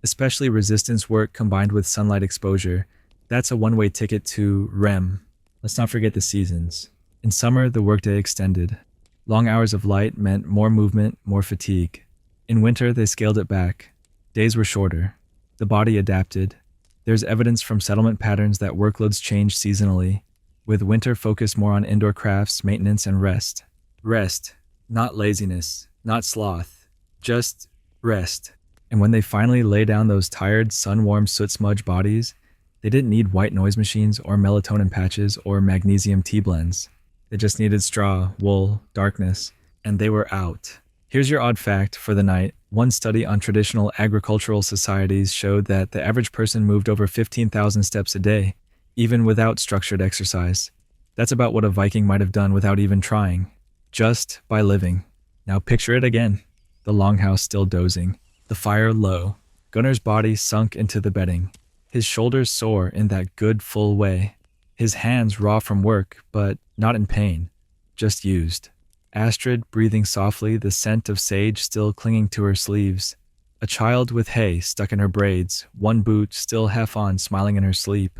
especially resistance work combined with sunlight exposure, that's a one-way ticket to REM. Let's not forget the seasons. In summer, the workday extended. Long hours of light meant more movement, more fatigue. In winter, they scaled it back. Days were shorter. The body adapted. There's evidence from settlement patterns that workloads changed seasonally, with winter focused more on indoor crafts, maintenance, and rest. Rest, not laziness, not sloth, just rest. And when they finally lay down those tired, sun-warmed, soot-smudged bodies, they didn't need white noise machines or melatonin patches or magnesium tea blends. They just needed straw, wool, darkness, and they were out. Here's your odd fact for the night. One study on traditional agricultural societies showed that the average person moved over 15,000 steps a day, even without structured exercise. That's about what a Viking might have done without even trying, just by living. Now picture it again. The longhouse still dozing, the fire low, Gunnar's body sunk into the bedding, his shoulders sore in that good full way, his hands raw from work, but not in pain, just used. Astrid breathing softly, the scent of sage still clinging to her sleeves. A child with hay stuck in her braids, one boot still half on, smiling in her sleep,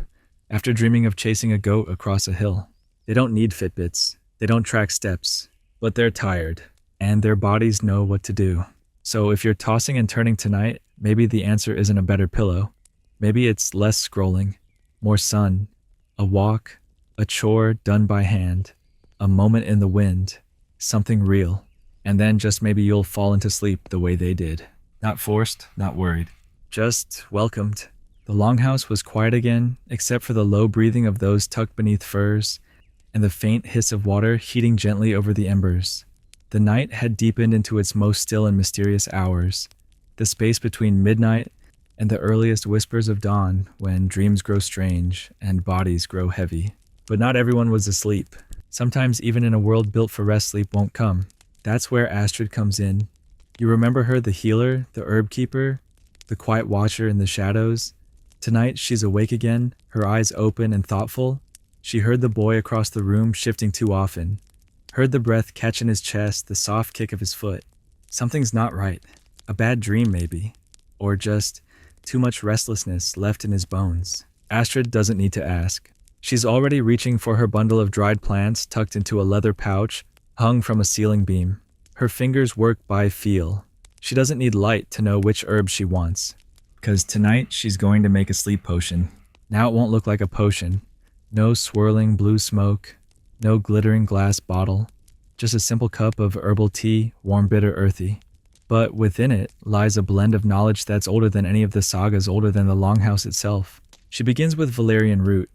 after dreaming of chasing a goat across a hill. They don't need Fitbits, they don't track steps, but they're tired, and their bodies know what to do. So if you're tossing and turning tonight, maybe the answer isn't a better pillow. Maybe it's less scrolling, more sun, a walk, a chore done by hand, a moment in the wind, something real, and then just maybe you'll fall into sleep the way they did. Not forced, not worried, just welcomed. The longhouse was quiet again, except for the low breathing of those tucked beneath furs, and the faint hiss of water heating gently over the embers. The night had deepened into its most still and mysterious hours, the space between midnight and the earliest whispers of dawn, when dreams grow strange and bodies grow heavy. But not everyone was asleep. Sometimes even in a world built for rest, sleep won't come. That's where Astrid comes in. You remember her, the healer, the herb keeper, the quiet watcher in the shadows? Tonight she's awake again, her eyes open and thoughtful. She heard the boy across the room shifting too often, heard the breath catch in his chest, the soft kick of his foot. Something's not right. A bad dream maybe, or just too much restlessness left in his bones. Astrid doesn't need to ask. She's already reaching for her bundle of dried plants tucked into a leather pouch hung from a ceiling beam. Her fingers work by feel. She doesn't need light to know which herb she wants. Because tonight she's going to make a sleep potion. Now it won't look like a potion. No swirling blue smoke, no glittering glass bottle. Just a simple cup of herbal tea, warm, bitter, earthy. But within it lies a blend of knowledge that's older than any of the sagas, older than the longhouse itself. She begins with valerian root,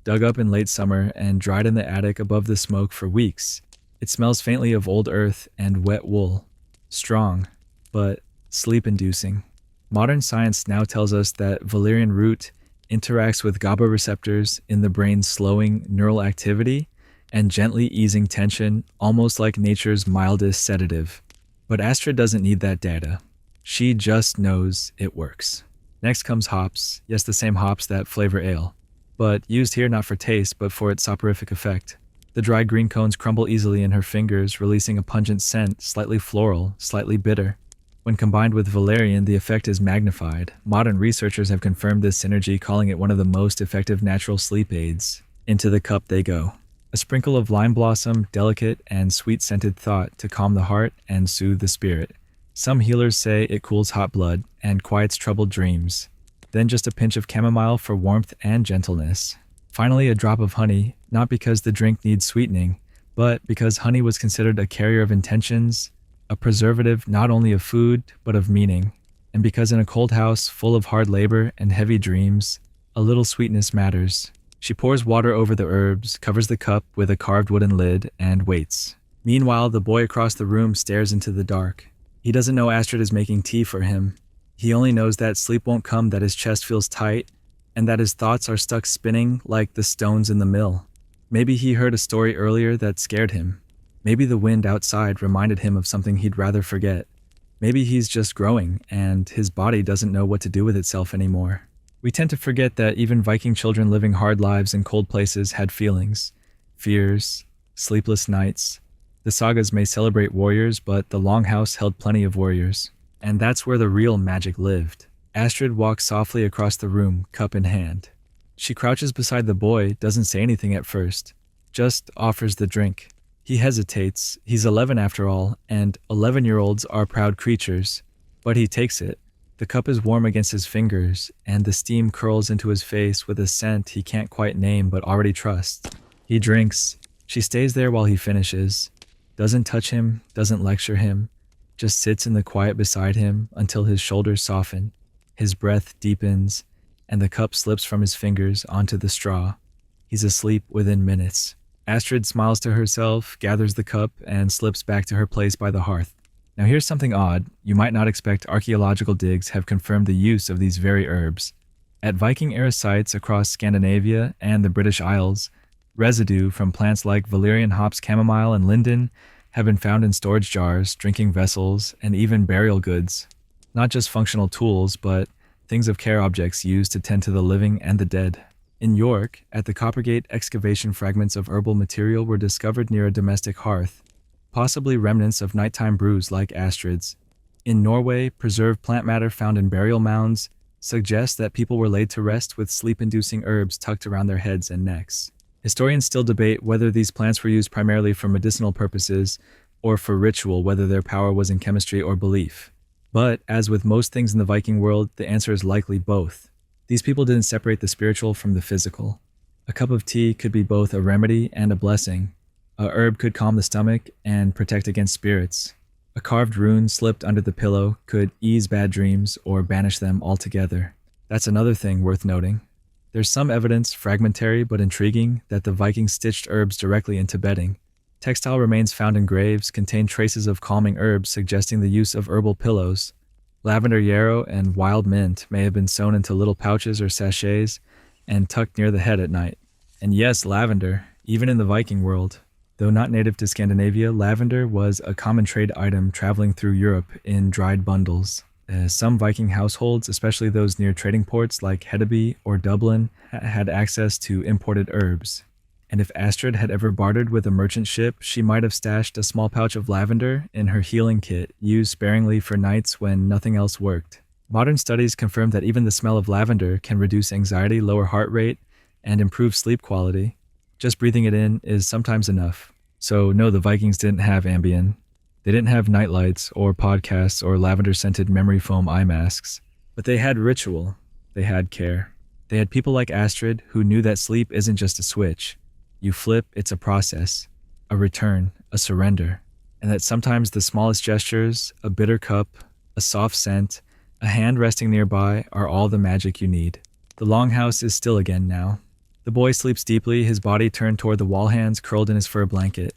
dug up in late summer and dried in the attic above the smoke for weeks. It smells faintly of old earth and wet wool. Strong, but sleep-inducing. Modern science now tells us that valerian root interacts with GABA receptors in the brain's slowing neural activity and gently easing tension, almost like nature's mildest sedative. But Astrid doesn't need that data. She just knows it works. Next comes hops, yes, the same hops that flavor ale, but used here not for taste, but for its soporific effect. The dried green cones crumble easily in her fingers, releasing a pungent scent, slightly floral, slightly bitter. When combined with valerian, the effect is magnified. Modern researchers have confirmed this synergy, calling it one of the most effective natural sleep aids. Into the cup they go. A sprinkle of lime blossom, delicate and sweet-scented thought to calm the heart and soothe the spirit. Some healers say it cools hot blood and quiets troubled dreams. Then just a pinch of chamomile for warmth and gentleness. Finally, a drop of honey, not because the drink needs sweetening, but because honey was considered a carrier of intentions, a preservative not only of food, but of meaning. And because in a cold house full of hard labor and heavy dreams, A little sweetness matters. She pours water over the herbs, covers the cup with a carved wooden lid, and waits. Meanwhile, the boy across the room stares into the dark. He doesn't know Astrid is making tea for him. He only knows that sleep won't come, that his chest feels tight, and that his thoughts are stuck spinning like the stones in the mill. Maybe he heard a story earlier that scared him. Maybe the wind outside reminded him of something he'd rather forget. Maybe he's just growing, and his body doesn't know what to do with itself anymore. We tend to forget that even Viking children living hard lives in cold places had feelings, fears, sleepless nights. The sagas may celebrate warriors, but the Longhouse held plenty of warriors. And that's where the real magic lived. Astrid walks softly across the room, cup in hand. She crouches beside the boy, doesn't say anything at first, just offers the drink. He hesitates. He's 11 after all, and 11-year-olds are proud creatures. But he takes it. The cup is warm against his fingers, and the steam curls into his face with a scent he can't quite name but already trusts. He drinks. She stays there while he finishes. Doesn't touch him, doesn't lecture him, just sits in the quiet beside him until his shoulders soften, his breath deepens, and the cup slips from his fingers onto the straw. He's asleep within minutes. Astrid smiles to herself, gathers the cup, and slips back to her place by the hearth. Now here's something odd. You might not expect. Archaeological digs have confirmed the use of these very herbs. At Viking-era sites across Scandinavia and the British Isles, residue from plants like valerian hops, chamomile, and linden have been found in storage jars, drinking vessels, and even burial goods. Not just functional tools, but things of care, objects used to tend to the living and the dead. In York, at the Coppergate excavation, fragments of herbal material were discovered near a domestic hearth, possibly remnants of nighttime brews like Astrid's. In Norway, preserved plant matter found in burial mounds suggests that people were laid to rest with sleep-inducing herbs tucked around their heads and necks. Historians still debate whether these plants were used primarily for medicinal purposes or for ritual, whether their power was in chemistry or belief. But, as with most things in the Viking world, the answer is likely both. These people didn't separate the spiritual from the physical. A cup of tea could be both a remedy and a blessing. A herb could calm the stomach and protect against spirits. A carved rune slipped under the pillow could ease bad dreams or banish them altogether. That's another thing worth noting. There's some evidence, fragmentary but intriguing, that the Vikings stitched herbs directly into bedding. Textile remains found in graves contain traces of calming herbs suggesting the use of herbal pillows. Lavender yarrow and wild mint may have been sewn into little pouches or sachets and tucked near the head at night. And yes, lavender, even in the Viking world. Though not native to Scandinavia, lavender was a common trade item traveling through Europe in dried bundles. Some Viking households, especially those near trading ports like Hedeby or Dublin, had access to imported herbs. And if Astrid had ever bartered with a merchant ship, she might have stashed a small pouch of lavender in her healing kit, used sparingly for nights when nothing else worked. Modern studies confirm that even the smell of lavender can reduce anxiety, lower heart rate, and improve sleep quality. Just breathing it in is sometimes enough. So no, the Vikings didn't have Ambien. They didn't have nightlights or podcasts or lavender-scented memory foam eye masks. But they had ritual. They had care. They had people like Astrid who knew that sleep isn't just a switch. You flip, it's a process, a return, a surrender. And that sometimes the smallest gestures, a bitter cup, a soft scent, a hand resting nearby are all the magic you need. The longhouse is still again now. The boy sleeps deeply, his body turned toward the wall hands curled in his fur blanket.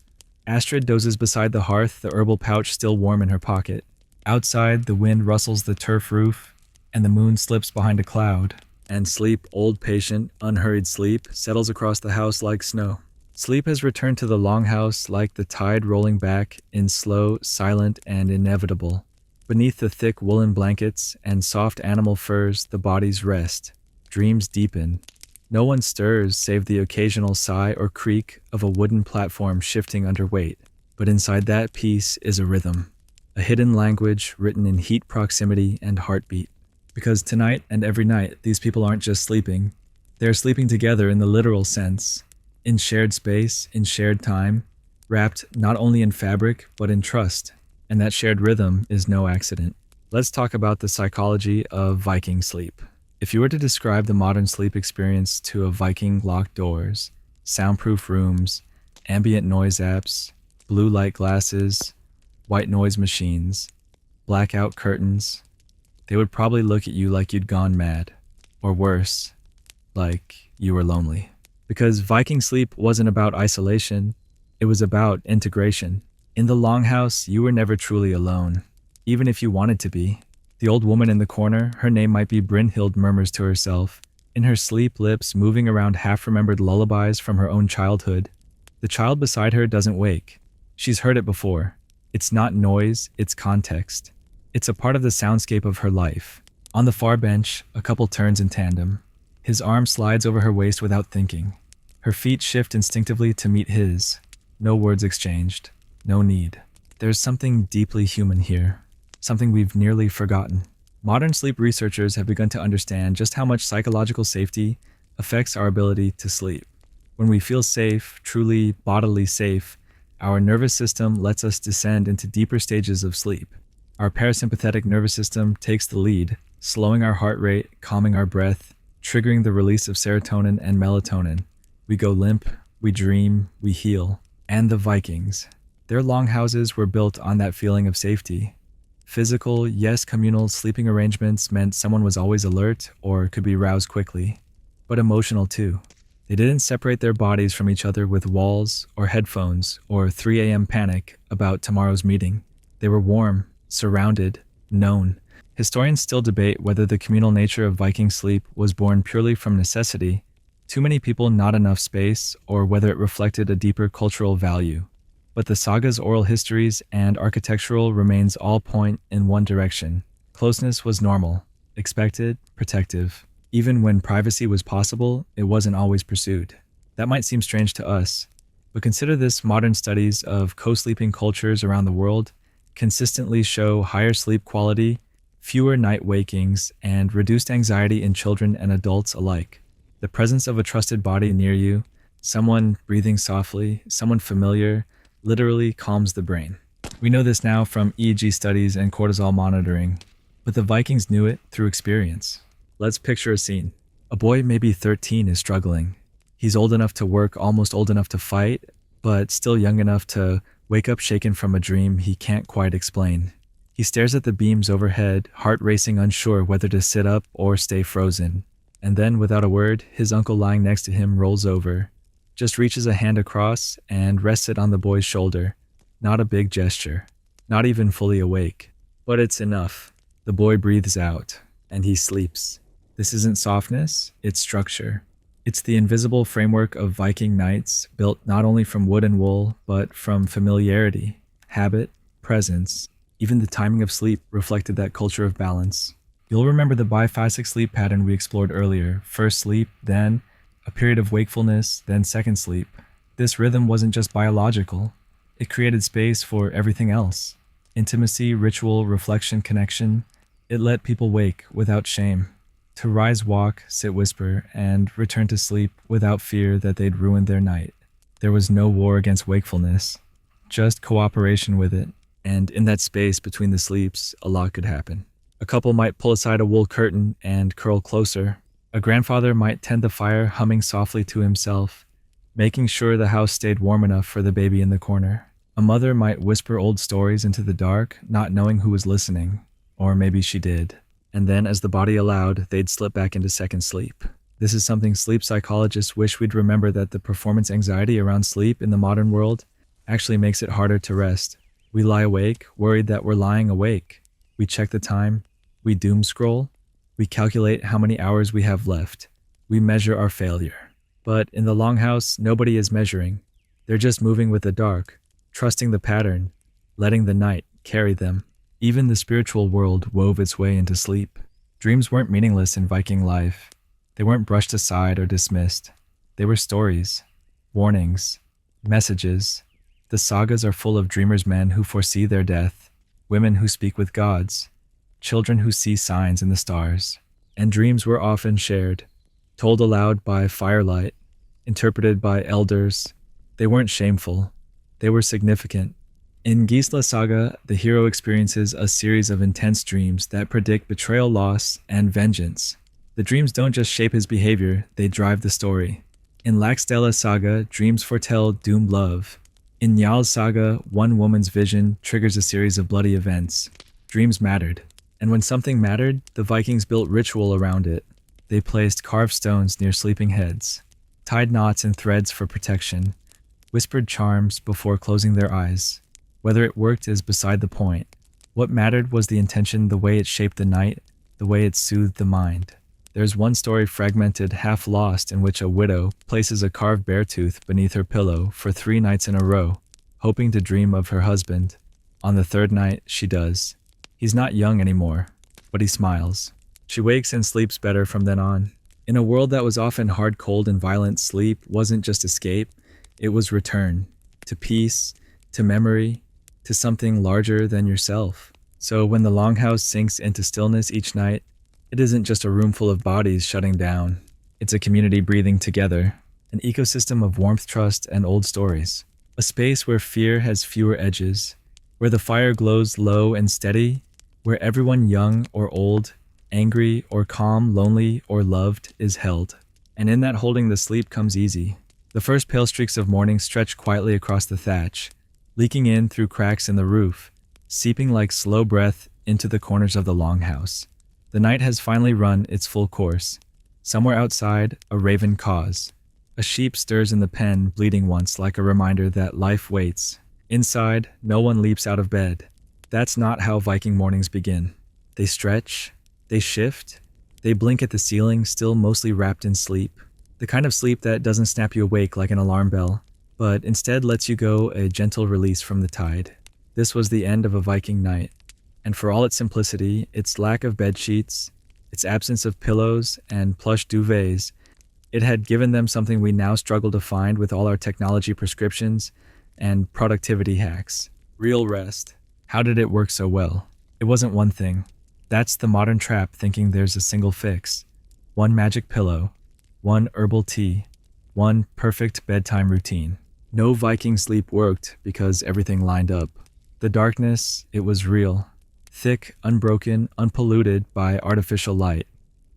Astrid dozes beside the hearth, the herbal pouch still warm in her pocket. Outside, the wind rustles the turf roof, and the moon slips behind a cloud. And sleep, old patient, unhurried sleep, settles across the house like snow. Sleep has returned to the longhouse like the tide rolling back in slow, silent, and inevitable. Beneath the thick woolen blankets and soft animal furs, the bodies rest. Dreams deepen. No one stirs save the occasional sigh or creak of a wooden platform shifting under weight. But inside that peace is a rhythm, a hidden language written in heat, proximity, and heartbeat. Because tonight and every night, these people aren't just sleeping. They're sleeping together in the literal sense, in shared space, in shared time, wrapped not only in fabric, but in trust. And that shared rhythm is no accident. Let's talk about the psychology of Viking sleep. If you were to describe the modern sleep experience to a Viking, locked doors, soundproof rooms, ambient noise apps, blue light glasses, white noise machines, blackout curtains, they would probably look at you like you'd gone mad. Or worse, like you were lonely. Because Viking sleep wasn't about isolation, it was about integration. In the longhouse, you were never truly alone, even if you wanted to be. The old woman in the corner, her name might be Brynhild, murmurs to herself, in her sleep lips moving around half-remembered lullabies from her own childhood. The child beside her doesn't wake. She's heard it before. It's not noise, it's context. It's a part of the soundscape of her life. On the far bench, a couple turns in tandem. His arm slides over her waist without thinking. Her feet shift instinctively to meet his. No words exchanged. No need. There's something deeply human here. Something we've nearly forgotten. Modern sleep researchers have begun to understand just how much psychological safety affects our ability to sleep. When we feel safe, truly bodily safe, our nervous system lets us descend into deeper stages of sleep. Our parasympathetic nervous system takes the lead, slowing our heart rate, calming our breath, triggering the release of serotonin and melatonin. We go limp, we dream, we heal. And the Vikings. Their longhouses were built on that feeling of safety. Physical, yes, communal sleeping arrangements meant someone was always alert or could be roused quickly. But emotional too. They didn't separate their bodies from each other with walls or headphones or 3 a.m. panic about tomorrow's meeting. They were warm, surrounded, known. Historians still debate whether the communal nature of Viking sleep was born purely from necessity, too many people, not enough space, or whether it reflected a deeper cultural value. But the saga's oral histories and architectural remains all point in one direction. Closeness was normal, expected, protective. Even when privacy was possible, it wasn't always pursued. That might seem strange to us, but consider this: modern studies of co-sleeping cultures around the world consistently show higher sleep quality, fewer night wakings, and reduced anxiety in children and adults alike. The presence of a trusted body near you, someone breathing softly, someone familiar, literally calms the brain. We know this now from EEG studies and cortisol monitoring, but the Vikings knew it through experience. Let's picture a scene. A boy, maybe 13, is struggling. He's old enough to work, almost old enough to fight, but still young enough to wake up shaken from a dream he can't quite explain. He stares at the beams overhead, heart racing, unsure whether to sit up or stay frozen. And then, without a word, his uncle lying next to him rolls over, just reaches a hand across and rests it on the boy's shoulder. Not a big gesture, not even fully awake, but it's enough. The boy breathes out, and he sleeps. This isn't softness, it's structure. It's the invisible framework of Viking nights, built not only from wood and wool, but from familiarity, habit, presence. Even the timing of sleep reflected that culture of balance. You'll remember the biphasic sleep pattern we explored earlier. First sleep, then a period of wakefulness, then second sleep. This rhythm wasn't just biological. It created space for everything else. Intimacy, ritual, reflection, connection. It let people wake without shame. To rise, walk, sit, whisper, and return to sleep without fear that they'd ruined their night. There was no war against wakefulness, just cooperation with it. And in that space between the sleeps, a lot could happen. A couple might pull aside a wool curtain and curl closer. A grandfather might tend the fire, humming softly to himself, making sure the house stayed warm enough for the baby in the corner. A mother might whisper old stories into the dark, not knowing who was listening. Or maybe she did. And then, as the body allowed, they'd slip back into second sleep. This is something sleep psychologists wish we'd remember, that the performance anxiety around sleep in the modern world actually makes it harder to rest. We lie awake, worried that we're lying awake. We check the time. We doom scroll. We calculate how many hours we have left. We measure our failure. But in the longhouse, nobody is measuring. They're just moving with the dark, trusting the pattern, letting the night carry them. Even the spiritual world wove its way into sleep. Dreams weren't meaningless in Viking life. They weren't brushed aside or dismissed. They were stories, warnings, messages. The sagas are full of dreamers, men who foresee their death, women who speak with gods, children who see signs in the stars. And dreams were often shared, told aloud by firelight, interpreted by elders. They weren't shameful. They were significant. In Gisla Saga, the hero experiences a series of intense dreams that predict betrayal, loss, and vengeance. The dreams don't just shape his behavior, they drive the story. In Laxdela Saga, dreams foretell doomed love. In Njal's Saga, one woman's vision triggers a series of bloody events. Dreams mattered. And when something mattered, the Vikings built ritual around it. They placed carved stones near sleeping heads, tied knots and threads for protection, whispered charms before closing their eyes. Whether it worked is beside the point. What mattered was the intention, the way it shaped the night, the way it soothed the mind. There's one story, fragmented, half lost, in which a widow places a carved bear tooth beneath her pillow for 3 nights in a row, hoping to dream of her husband. On the 3rd night, she does. He's not young anymore, but he smiles. She wakes and sleeps better from then on. In a world that was often hard, cold, and violent, sleep wasn't just escape, it was return. To peace, to memory, to something larger than yourself. So when the longhouse sinks into stillness each night, it isn't just a room full of bodies shutting down. It's a community breathing together, an ecosystem of warmth, trust, and old stories. A space where fear has fewer edges, where the fire glows low and steady, where everyone, young or old, angry or calm, lonely or loved, is held. And in that holding, the sleep comes easy. The first pale streaks of morning stretch quietly across the thatch, leaking in through cracks in the roof, seeping like slow breath into the corners of the longhouse. The night has finally run its full course. Somewhere outside, a raven caws. A sheep stirs in the pen, bleating once, like a reminder that life waits. Inside, no one leaps out of bed. That's not how Viking mornings begin. They stretch, they shift, they blink at the ceiling, still mostly wrapped in sleep. The kind of sleep that doesn't snap you awake like an alarm bell, but instead lets you go, a gentle release from the tide. This was the end of a Viking night, and for all its simplicity, its lack of bed sheets, its absence of pillows and plush duvets, it had given them something we now struggle to find with all our technology prescriptions and productivity hacks. Real rest. How did it work so well? It wasn't one thing. That's the modern trap, thinking there's a single fix. One magic pillow, one herbal tea, one perfect bedtime routine. No Viking sleep worked because everything lined up. The darkness, it was real. Thick, unbroken, unpolluted by artificial light.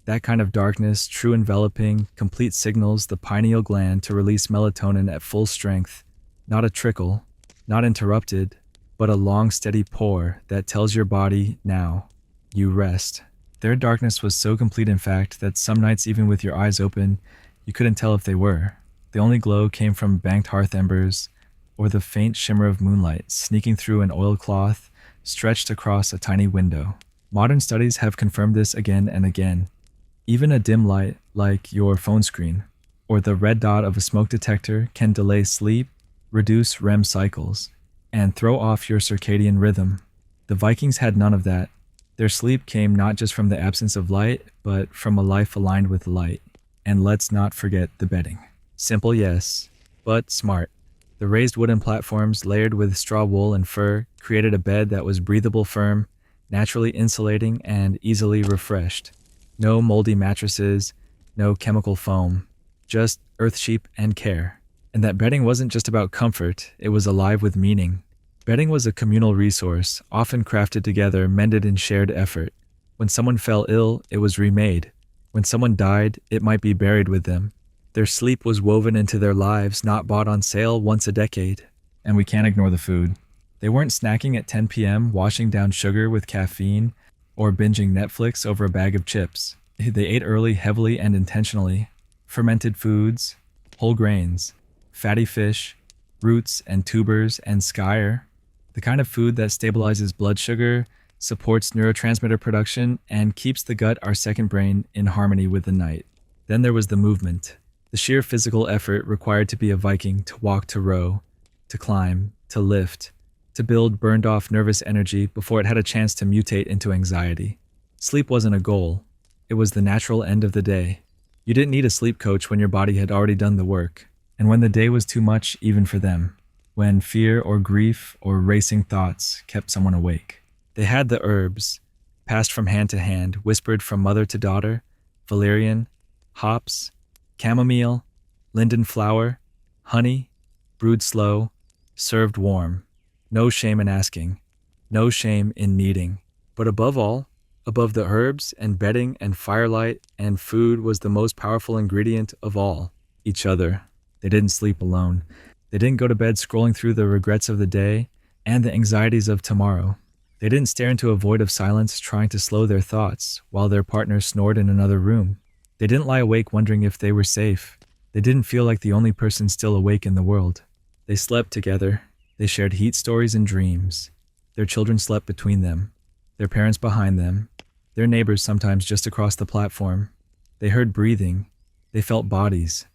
That kind of darkness, true enveloping, complete, signals the pineal gland to release melatonin at full strength. Not a trickle, not interrupted, but a long, steady pour that tells your body, now, you rest. Their darkness was so complete, in fact, that some nights, even with your eyes open, you couldn't tell if they were. The only glow came from banked hearth embers, or the faint shimmer of moonlight sneaking through an oilcloth stretched across a tiny window. Modern studies have confirmed this again and again. Even a dim light, like your phone screen, or the red dot of a smoke detector, can delay sleep, reduce REM cycles, and throw off your circadian rhythm. The Vikings had none of that. Their sleep came not just from the absence of light, but from a life aligned with light. And let's not forget the bedding. Simple, yes, but smart. The raised wooden platforms layered with straw, wool, and fur created a bed that was breathable, firm, naturally insulating, and easily refreshed. No moldy mattresses, no chemical foam, just earth sheep and care. And that bedding wasn't just about comfort, it was alive with meaning. Bedding was a communal resource, often crafted together, mended in shared effort. When someone fell ill, it was remade. When someone died, it might be buried with them. Their sleep was woven into their lives, not bought on sale once a decade. And we can't ignore the food. They weren't snacking at 10 p.m., washing down sugar with caffeine, or binging Netflix over a bag of chips. They ate early, heavily, and intentionally. Fermented foods, whole grains, fatty fish, roots and tubers and skyr. The kind of food that stabilizes blood sugar, supports neurotransmitter production, and keeps the gut, our second brain, in harmony with the night. Then there was the movement. The sheer physical effort required to be a Viking, to walk, to row, to climb, to lift, to build burned off nervous energy before it had a chance to mutate into anxiety. Sleep wasn't a goal. It was the natural end of the day. You didn't need a sleep coach when your body had already done the work. And when the day was too much, even for them, when fear or grief or racing thoughts kept someone awake, they had the herbs, passed from hand to hand, whispered from mother to daughter, valerian, hops, chamomile, linden flower, honey, brewed slow, served warm. No shame in asking, no shame in needing. But above all, above the herbs and bedding and firelight and food, was the most powerful ingredient of all, each other. They didn't sleep alone. They didn't go to bed scrolling through the regrets of the day and the anxieties of tomorrow. They didn't stare into a void of silence trying to slow their thoughts while their partner snored in another room. They didn't lie awake wondering if they were safe. They didn't feel like the only person still awake in the world. They slept together. They shared heat stories and dreams. Their children slept between them, their parents behind them, their neighbors sometimes just across the platform. They heard breathing. They felt bodies.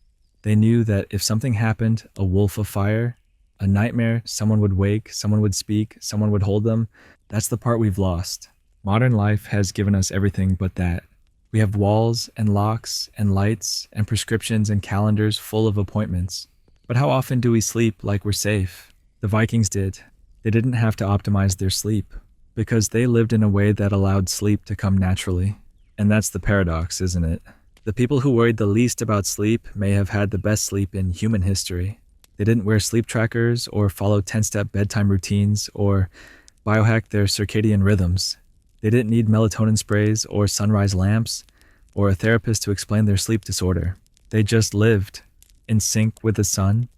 They knew that if something happened, a wolf of fire, a nightmare, someone would wake, someone would speak, someone would hold them. That's the part we've lost. Modern life has given us everything but that. We have walls and locks and lights and prescriptions and calendars full of appointments. But how often do we sleep like we're safe? The Vikings did. They didn't have to optimize their sleep because they lived in a way that allowed sleep to come naturally. And that's the paradox, isn't it? The people who worried the least about sleep may have had the best sleep in human history. They didn't wear sleep trackers or follow 10-step bedtime routines or biohack their circadian rhythms. They didn't need melatonin sprays or sunrise lamps or a therapist to explain their sleep disorder. They just lived in sync with the sun,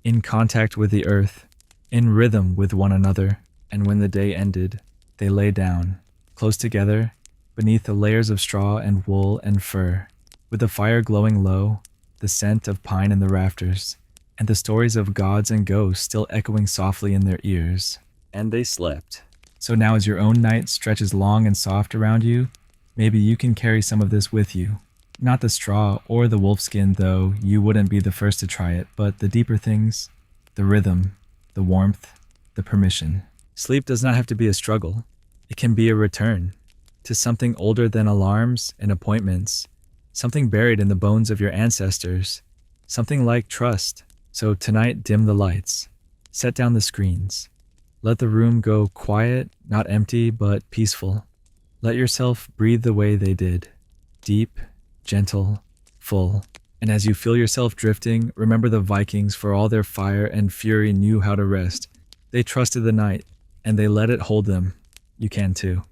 in contact with the earth, in rhythm with one another. And when the day ended, they lay down, close together, beneath the layers of straw and wool and fur, with the fire glowing low, the scent of pine in the rafters, and the stories of gods and ghosts still echoing softly in their ears. And they slept. So now as your own night stretches long and soft around you, maybe you can carry some of this with you. Not the straw or the wolfskin, though you wouldn't be the first to try it, but the deeper things, the rhythm, the warmth, the permission. Sleep does not have to be a struggle. It can be a return to something older than alarms and appointments, something buried in the bones of your ancestors, something like trust. So tonight, dim the lights, set down the screens. Let the room go quiet, not empty, but peaceful. Let yourself breathe the way they did, deep, gentle, full. And as you feel yourself drifting, remember the Vikings, for all their fire and fury, knew how to rest. They trusted the night, and they let it hold them. You can too.